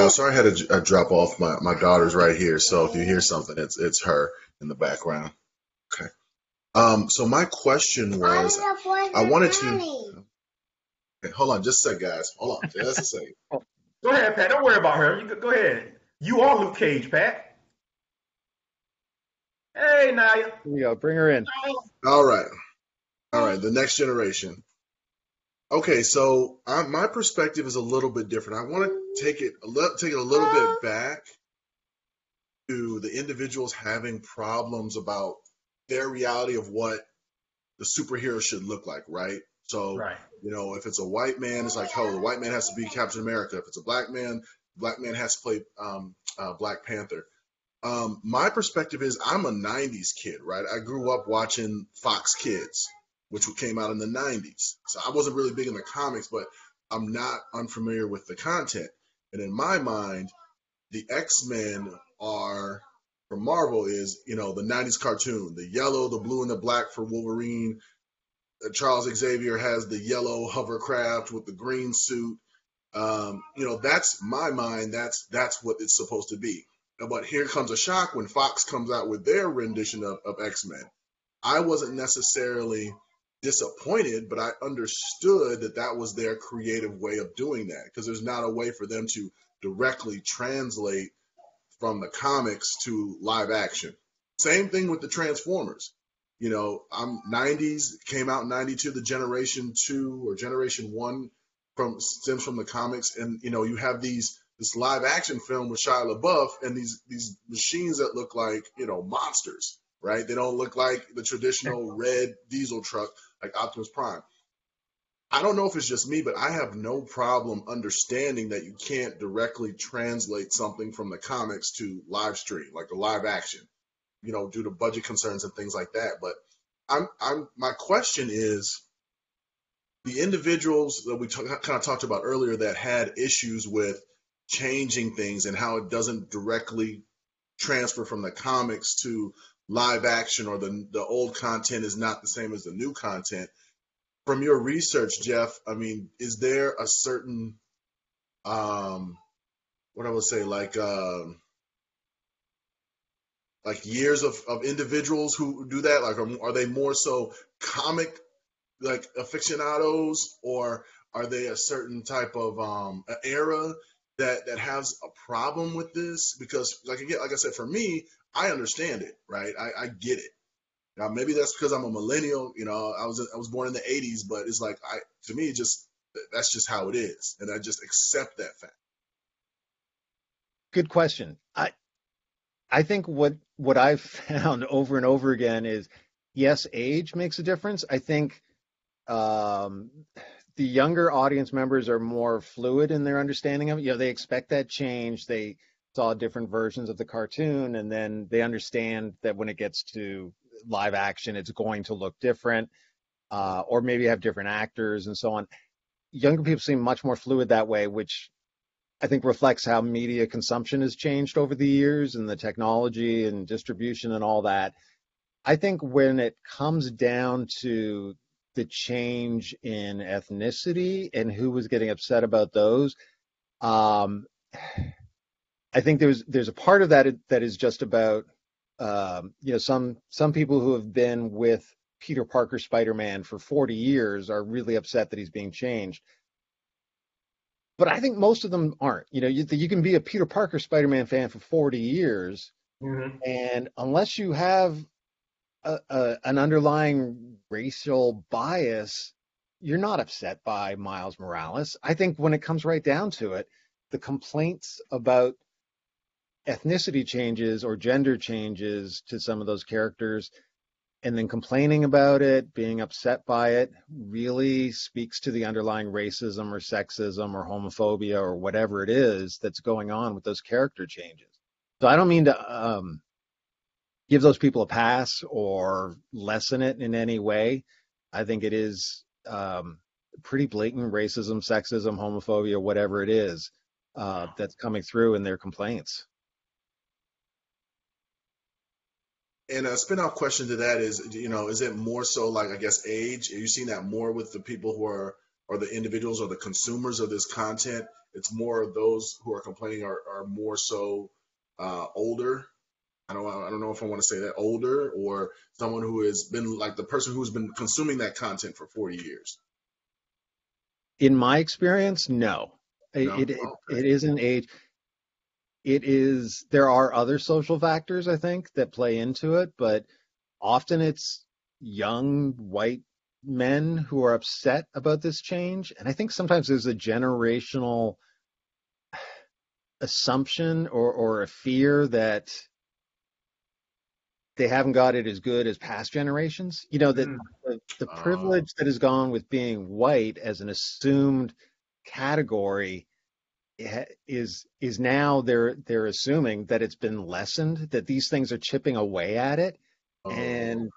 Sorry, I had to drop off. My daughter's right here, so if you hear something, it's her in the background. Okay. So my question was, I wanted to. Okay, hold on, just a sec, guys. Hold on, just a second. Go ahead, Pat. Don't worry about her. You go ahead. You are Luke Cage, Pat. Hey, Naya. Here we go. Bring her in. All right. The next generation. Okay, so my perspective is a little bit different. I want to take it a little bit back to the individuals having problems about their reality of what the superhero should look like, right? So, Right. If it's a white man, it's like, oh, the white man has to be Captain America. If it's a black man has to play Black Panther. My perspective is I'm a 90s kid, right? I grew up watching Fox Kids, which came out in the 90s. So I wasn't really big in the comics, but I'm not unfamiliar with the content. And in my mind, the X-Men are, from Marvel, is, the 90s cartoon, the yellow, the blue, and the black for Wolverine. Charles Xavier has the yellow hovercraft with the green suit. That's my mind. That's what it's supposed to be. But here comes a shock when Fox comes out with their rendition of X-Men. I wasn't necessarily disappointed, but I understood that was their creative way of doing that, because there's not a way for them to directly translate from the comics to live action. Same thing with the Transformers. I'm 90s, came out in 92, the Generation 2 or Generation 1 stems from the comics, and you have this this live action film with Shia LaBeouf and these machines that look like, monsters, right? They don't look like the traditional red diesel truck like Optimus Prime. I don't know if it's just me, but I have no problem understanding that you can't directly translate something from the comics to live stream, like a live action, due to budget concerns and things like that. But my question is, the individuals that we kind of talked about earlier that had issues with changing things and how it doesn't directly transfer from the comics to live action, or the old content is not the same as the new content. From your research, Jeff, I mean, is there a certain, what I would say, like years of individuals who do that? Like, are they more so comic, like aficionados, or are they a certain type of era that has a problem with this? Because, like I said, for me, I understand it, right? I get it. Now, maybe that's because I'm a millennial. I was born in the 80s, but it's like, to me, that's just how it is, and I just accept that fact. Good question. I think what I've found over and over again is, yes, age makes a difference. I think the younger audience members are more fluid in their understanding of it. They expect that change. They saw different versions of the cartoon, and then they understand that when it gets to live action, it's going to look different, or maybe have different actors and so on. Younger people seem much more fluid that way, which I think reflects how media consumption has changed over the years, and the technology and distribution and all that. I think when it comes down to the change in ethnicity and who was getting upset about those, I think there's a part of that is just about some people who have been with Peter Parker Spider-Man for 40 years are really upset that he's being changed. But I think most of them aren't. You can be a Peter Parker Spider-Man fan for 40 years, Mm-hmm. and unless you have an underlying racial bias, you're not upset by Miles Morales. I think when it comes right down to it, the complaints about ethnicity changes or gender changes to some of those characters, and then complaining about it, being upset by it, really speaks to the underlying racism or sexism or homophobia or whatever it is that's going on with those character changes. So I don't mean to give those people a pass or lessen it in any way. I think it is pretty blatant racism, sexism, homophobia, whatever it is that's coming through in their complaints. And a spin-off question to that is, is it more so like, I guess, age? Are you seeing that more with the people who are, or the individuals or the consumers of this content? It's more of those who are complaining are more so older. I don't know if I want to say that, older, or someone who has been like the person who's been consuming that content for 40 years. In my experience, no. No? It Okay. isn't age. There are other social factors, I think, that play into it, but often it's young white men who are upset about this change. And I think sometimes there's a generational assumption or a fear that they haven't got it as good as past generations. That the privilege that has gone with being white as an assumed category is now they're assuming that it's been lessened, that these things are chipping away at it, and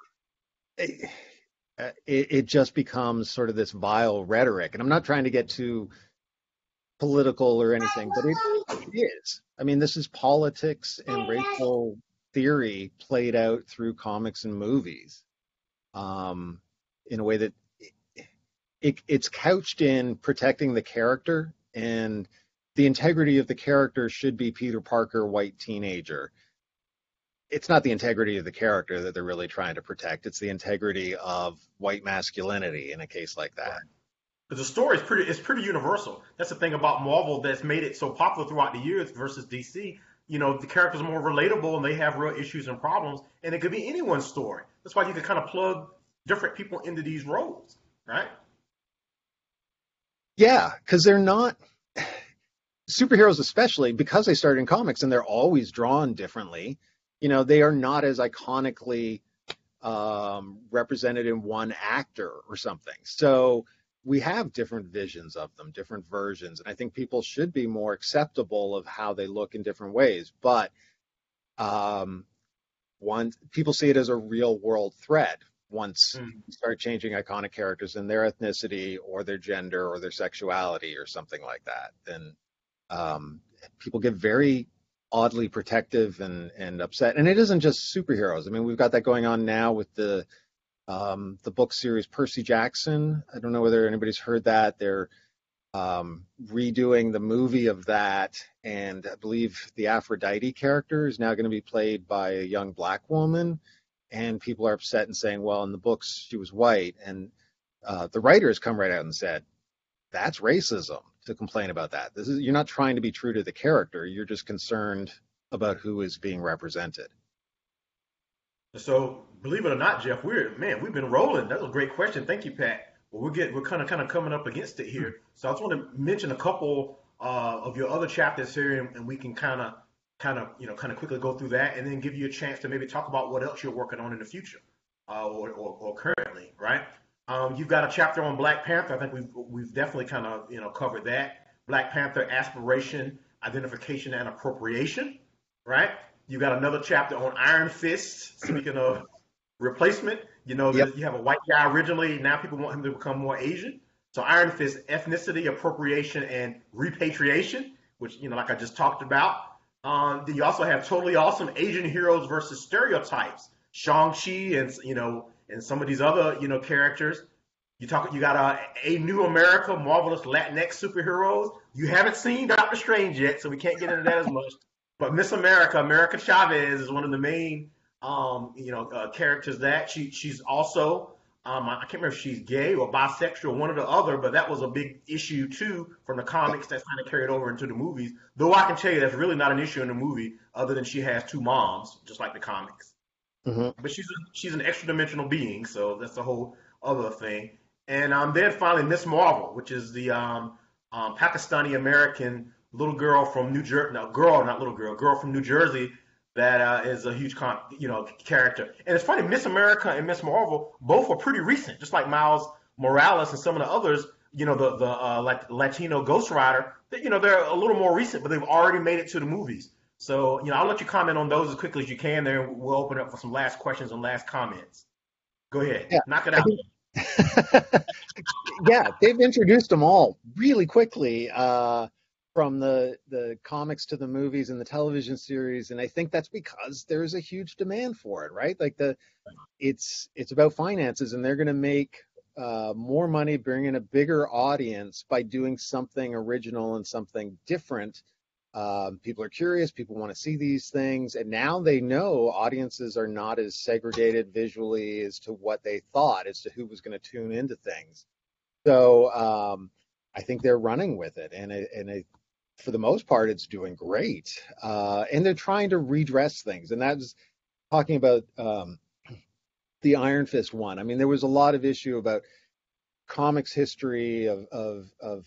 it just becomes sort of this vile rhetoric. And I'm not trying to get too political or anything, but it is. I mean, this is politics and racial theory played out through comics and movies, in a way that it's couched in protecting the character, and the integrity of the character should be Peter Parker, white teenager. It's not the integrity of the character that they're really trying to protect. It's the integrity of white masculinity in a case like that. But the story is pretty universal. That's the thing about Marvel that's made it so popular throughout the years versus DC. The characters are more relatable and they have real issues and problems, and it could be anyone's story. That's why you can kind of plug different people into these roles, right? Yeah, because they're not. superheroes, especially because they started in comics and they're always drawn differently, they are not as iconically represented in one actor or something. So we have different visions of them, different versions, and I think people should be more acceptable of how they look in different ways. But once people see it as a real world threat, once you start changing iconic characters in their ethnicity or their gender or their sexuality or something like that, then people get very oddly protective and upset. And it isn't just superheroes. I mean, we've got that going on now with the book series Percy Jackson. I don't know whether anybody's heard that. They're redoing the movie of that, and I believe the Aphrodite character is now going to be played by a young black woman, and people are upset and saying, well, in the books she was white, and the writers come right out and said, that's racism to complain about that. You're not trying to be true to the character, you're just concerned about who is being represented. So, believe it or not, Jeff, we've been rolling. That was a great question. Thank you, Pat. Well, we're kind of coming up against it here. So I just want to mention a couple of your other chapters here, and we can kind of quickly go through that, and then give you a chance to maybe talk about what else you're working on in the future, or currently, right? You've got a chapter on Black Panther. I think we've definitely kind of covered that. Black Panther aspiration, identification, and appropriation, right? You got another chapter on Iron Fist. Speaking of replacement, Yep. you have a white guy originally. Now people want him to become more Asian. So Iron Fist, ethnicity, appropriation, and repatriation, which like I just talked about. Then you also have totally awesome Asian heroes versus stereotypes. Shang-Chi and some of these other characters. You got a new America, marvelous Latinx superheroes. You haven't seen Doctor Strange yet, so we can't get into that as much. But Miss America, America Chavez, is one of the main characters. That she's also I can't remember if she's gay or bisexual, one or the other, but that was a big issue too from the comics that's kind of carried over into the movies. Though I can tell you that's really not an issue in the movie, other than she has two moms, just like the comics. Mm-hmm. But she's an extra dimensional being, so that's a whole other thing. And then finally Miss Marvel, which is the Pakistani American little girl from New Jersey. No, girl from New Jersey that is a huge character. And it's funny, Miss America and Miss Marvel both are pretty recent, just like Miles Morales and some of the others. Like Latino Ghost Rider. They're a little more recent, but they've already made it to the movies. So, I'll let you comment on those as quickly as you can there. We'll open up for some last questions and last comments. Go ahead. Yeah. Knock it out. Yeah, they've introduced them all really quickly, from the comics to the movies and the television series. And I think that's because there's a huge demand for it, right? Like it's about finances, and they're going to make more money, bring in a bigger audience by doing something original and something different. People are curious, people want to see these things, and now they know audiences are not as segregated visually as to what they thought as to who was going to tune into things. So I think they're running with it, and for the most part, it's doing great. And they're trying to redress things, and that's talking about the Iron Fist one. I mean, there was a lot of issue about comics history of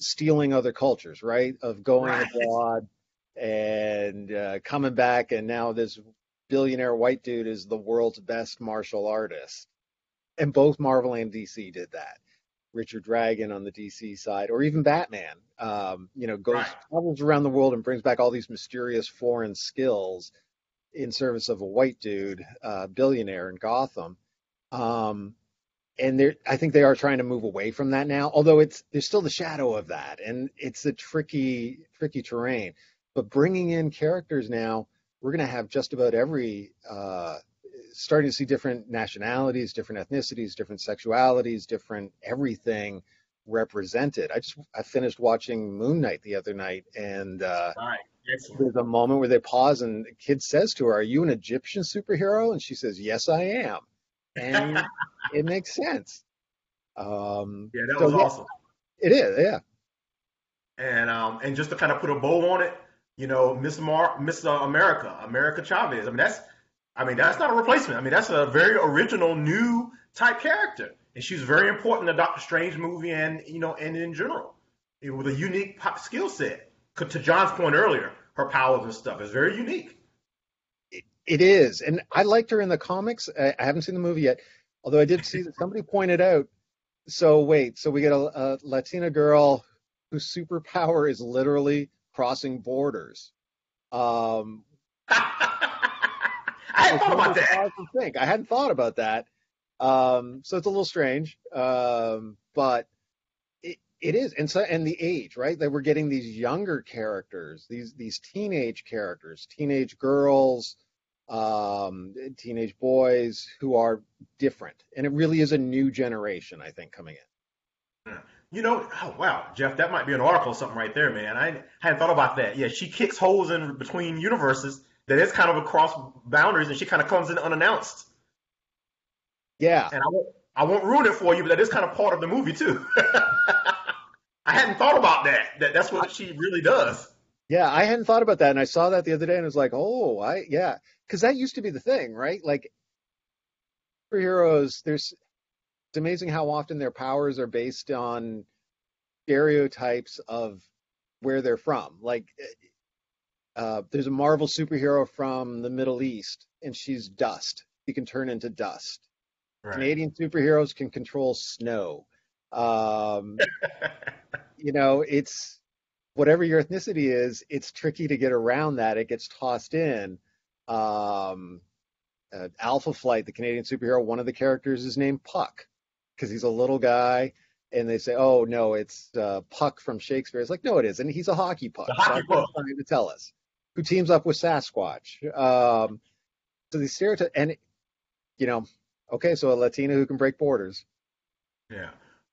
stealing other cultures, right? Of going abroad and coming back, and now this billionaire white dude is the world's best martial artist. And both Marvel and DC did that. Richard Dragon on the DC side, or even Batman, travels around the world and brings back all these mysterious foreign skills in service of a white dude, billionaire in Gotham. And I think they are trying to move away from that now, although there's still the shadow of that, and it's a tricky terrain. But bringing in characters now, we're going to have just about every, starting to see different nationalities, different ethnicities, different sexualities, different everything represented. I finished watching Moon Knight the other night, and there's a moment where they pause, and the kid says to her, "Are you an Egyptian superhero?" And she says, "Yes, I am." And it makes sense. That was awesome. It is, yeah. And just to kind of put a bow on it, Miss America, America Chavez. I mean that's not a replacement. I mean that's a very original, new type character, and she's very important in the Doctor Strange movie and and in general. it with a unique skill set. To John's point earlier, her powers and stuff is very unique. It is, and I liked her in the comics. I haven't seen the movie yet, although I did see that somebody pointed out. So wait, so we get a Latina girl whose superpower is literally crossing borders. I hadn't thought about that. I hadn't thought about that. So it's a little strange, but it is, and the age, right? That we're getting these younger characters, these teenage characters, teenage girls, teenage boys who are different, and it really is a new generation, I think, coming in. You know, oh wow, Jeff, that might be an article or something right there, man. I hadn't thought about that. Yeah, she kicks holes in between universes that is kind of across boundaries, and she kind of comes in unannounced. Yeah, and I won't ruin it for you, but that is kind of part of the movie too. I hadn't thought about that. That's what she really does. Yeah, I hadn't thought about that, and I saw that the other day, and I was like, oh, yeah, because that used to be the thing, right? Like superheroes, it's amazing how often their powers are based on stereotypes of where they're from. Like, there's a Marvel superhero from the Middle East, and she's dust. She can turn into dust. Right. Canadian superheroes can control snow. You know, it's whatever your ethnicity is, it's tricky to get around that. It gets tossed in. Alpha Flight, the Canadian superhero, one of the characters is named Puck because he's a little guy, and they say, "Oh no, it's Puck from Shakespeare." It's like, no, it isn't. He's a hockey puck. The hockey puck. Trying to tell us who teams up with Sasquatch. So these stereotypes, and you know, okay, so a Latina who can break borders. Yeah.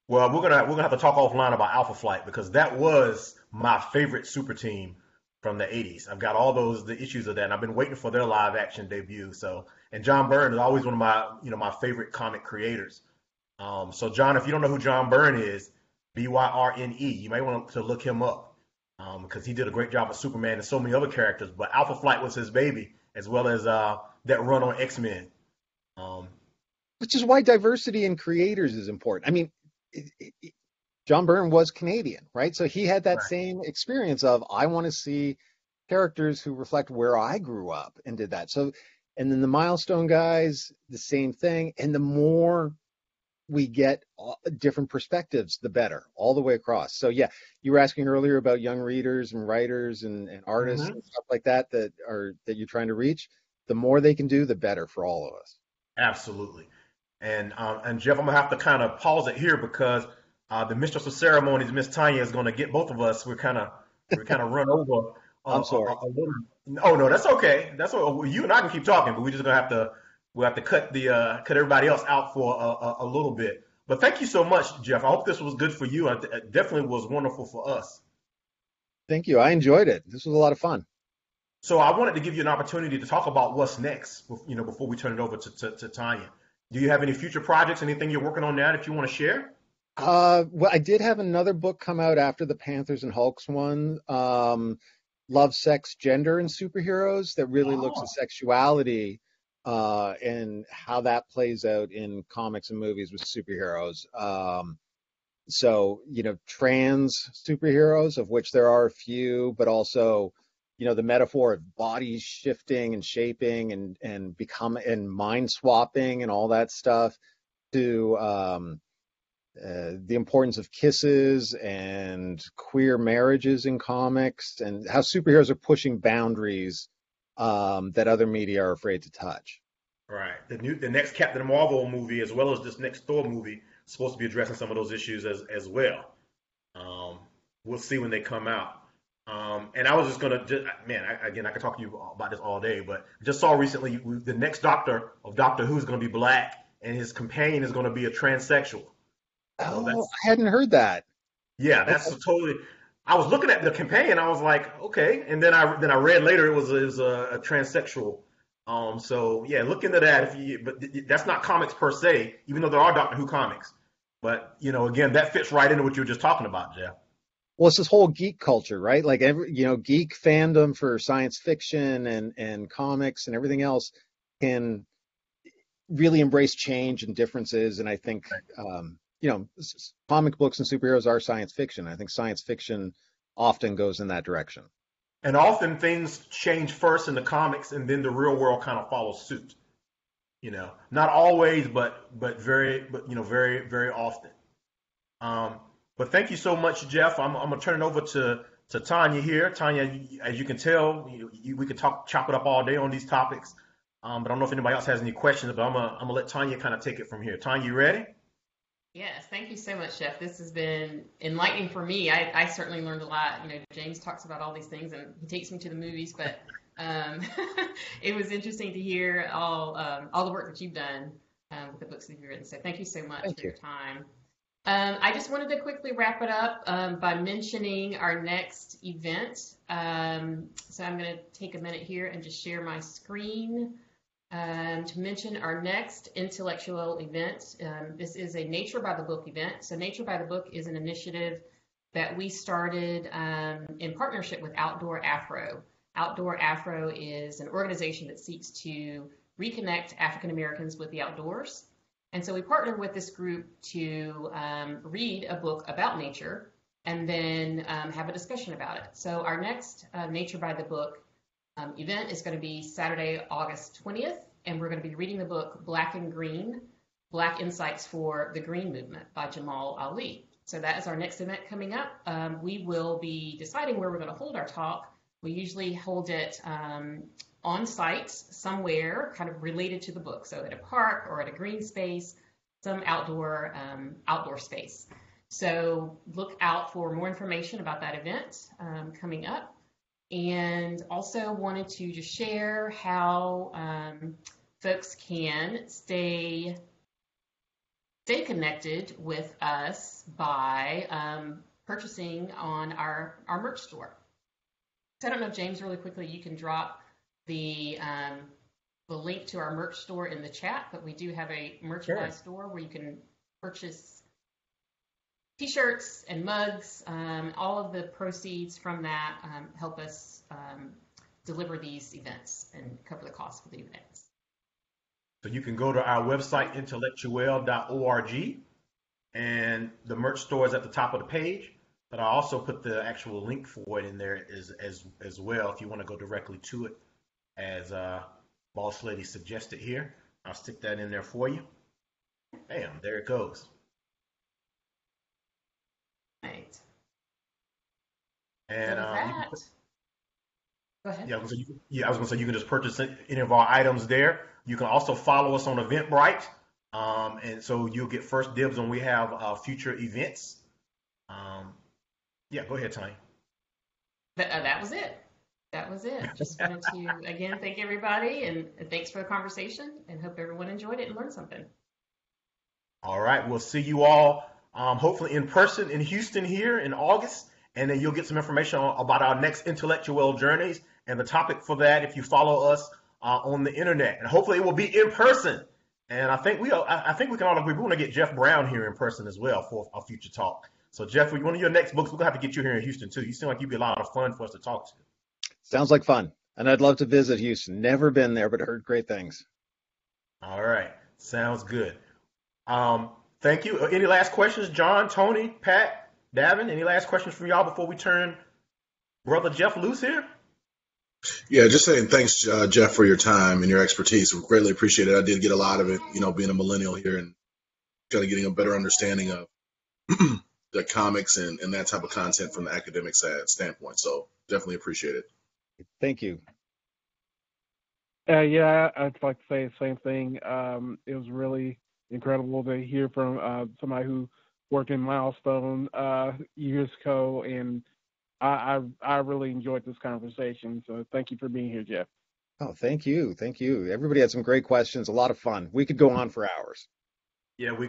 Well, we're gonna have to talk offline about Alpha Flight because that was my favorite super team from the '80s. I've got all the issues of that, and I've been waiting for their live action debut. So, and John Byrne is always one of my favorite comic creators. So John, if you don't know who John Byrne is, Byrne, you may want to look him up because he did a great job with Superman and so many other characters. But Alpha Flight was his baby, as well as that run on X-Men. Which is why diversity in creators is important. I mean, John Byrne was Canadian, right? So he had that same experience of, I want to see characters who reflect where I grew up, and did that. So, and then the Milestone guys, the same thing. And the more we get different perspectives, the better, all the way across. So yeah, you were asking earlier about young readers and writers and artists and stuff like that you're trying to reach. The more they can do, the better for all of us. Absolutely. And Jeff, I'm gonna have to kind of pause it here because the mistress of ceremonies, Miss Tanya, is gonna get both of us. We're kind of run over. I'm sorry. Oh no, that's okay. That's what you and I can keep talking, but we're just gonna have to cut everybody else out for a little bit. But thank you so much, Jeff. I hope this was good for you. It definitely was wonderful for us. Thank you. I enjoyed it. This was a lot of fun. So I wanted to give you an opportunity to talk about what's next. Before we turn it over to Tanya. Do you have any future projects, anything you're working on now that you want to share? Well, I did have another book come out after the Panthers and Hulks one, Love, Sex, Gender, and Superheroes, that really looks at sexuality and how that plays out in comics and movies with superheroes. So, trans superheroes, of which there are a few, but also, the metaphor of bodies shifting and shaping and mind swapping and all that stuff, to the importance of kisses and queer marriages in comics, and how superheroes are pushing boundaries that other media are afraid to touch. Right. The next Captain Marvel movie, as well as this next Thor movie, is supposed to be addressing some of those issues as well. We'll see when they come out. And I was just gonna, I could talk to you about this all day, but just saw recently the next Doctor of Doctor Who is going to be black, and his companion is going to be a transsexual. I hadn't heard that. Yeah, that's totally. I was looking at the companion, I was like, okay, and then I read later it was a transsexual. So yeah, look into that. But that's not comics per se, even though there are Doctor Who comics. But again, that fits right into what you were just talking about, Jeff. Well, it's this whole geek culture, right? Like geek fandom for science fiction and comics and everything else can really embrace change and differences. And I think comic books and superheroes are science fiction. I think science fiction often goes in that direction. And often things change first in the comics, and then the real world kind of follows suit. Not always, but very very often. But thank you so much, Jeff. I'm gonna turn it over to Tanya here. Tanya, as you can tell, we could chop it up all day on these topics. But I don't know if anybody else has any questions. But I'm gonna let Tanya kind of take it from here. Tanya, you ready? Yes, thank you so much, Jeff. This has been enlightening for me. I certainly learned a lot. James talks about all these things, and he takes me to the movies, but it was interesting to hear all the work that you've done with the books that you've written. So thank you so much for your time. I just wanted to quickly wrap it up by mentioning our next event. So I'm going to take a minute here and just share my screen to mention our next intellectual event. This is a Nature by the Book event. So Nature by the Book is an initiative that we started in partnership with Outdoor Afro. Outdoor Afro is an organization that seeks to reconnect African Americans with the outdoors. And so we partnered with this group to read a book about nature and then have a discussion about it. So our next Nature by the Book event is going to be Saturday, August 20th, and we're going to be reading the book Black and Green, Black Insights for the Green Movement by Jamal Ali. So that is our next event coming up. We will be deciding where we're going to hold our talk. We usually hold it on site somewhere kind of related to the book. So at a park or at a green space, some outdoor space. So look out for more information about that event coming up. And also wanted to just share how folks can stay connected with us by purchasing on our merch store. So I don't know, James, really quickly, you can drop the link to our merch store in the chat, but we do have a merchandise store where you can purchase T-shirts and mugs. All of the proceeds from that help us deliver these events and cover the cost for the events. So you can go to our website, intellectual.org, and the merch store is at the top of the page. But I also put the actual link for it in there as well if you want to go directly to it, as Boss Lady suggested here. I'll stick that in there for you. Bam, there it goes. Right. And go ahead. I was going to say you can just purchase any of our items there. You can also follow us on Eventbrite, and so you'll get first dibs when we have future events. Go ahead, Tanya. That was it. That was it. Just wanted to, again, thank everybody, and thanks for the conversation, and hope everyone enjoyed it and learned something. All right. We'll see you all hopefully in person in Houston here in August, and then you'll get some information about our next Intellect U Well Journeys and the topic for that if you follow us on the internet. And hopefully it will be in person. And I think we can all agree we want to get Jeff Brown here in person as well for a future talk. So Jeff, one of your next books, we're going to have to get you here in Houston too. You seem like you'd be a lot of fun for us to talk to. Sounds like fun. And I'd love to visit Houston. Never been there, but heard great things. All right. Sounds good. Thank you. Any last questions, John, Tony, Pat, Davin? Any last questions from y'all before we turn Brother Jeff loose here? Yeah, just saying thanks, Jeff, for your time and your expertise. We greatly appreciate it. I did get a lot of it, being a millennial here and kind of getting a better understanding of the comics and that type of content from the academic standpoint. So definitely appreciate it. Thank you. Yeah, I'd like to say the same thing. It was really incredible to hear from somebody who worked in Milestone years ago, and I really enjoyed this conversation. So thank you for being here, Jeff. Oh, thank you. Thank you. Everybody had some great questions, a lot of fun. We could go on for hours. Yeah, we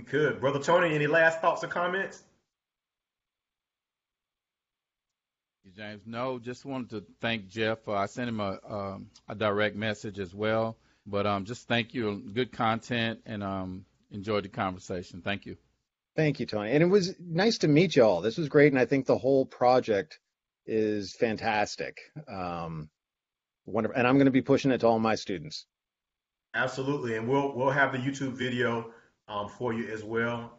could. Brother Tony, any last thoughts or comments? James, no, just wanted to thank Jeff. I sent him a direct message as well. But just thank you. Good content, and enjoyed the conversation. Thank you. Thank you, Tony. And it was nice to meet you all. This was great, and I think the whole project is fantastic. Wonderful. And I'm going to be pushing it to all my students. Absolutely, and we'll have the YouTube video for you as well.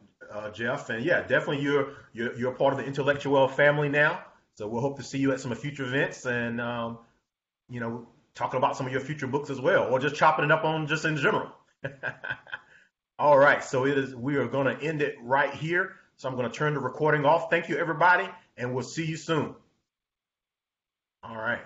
Jeff. And yeah, definitely you're part of the Intellect U Well family now. So we'll hope to see you at some future events and talking about some of your future books as well, or just chopping it up on just in general. All right, so we are going to end it right here. So I'm going to turn the recording off. Thank you, everybody, and we'll see you soon. All right.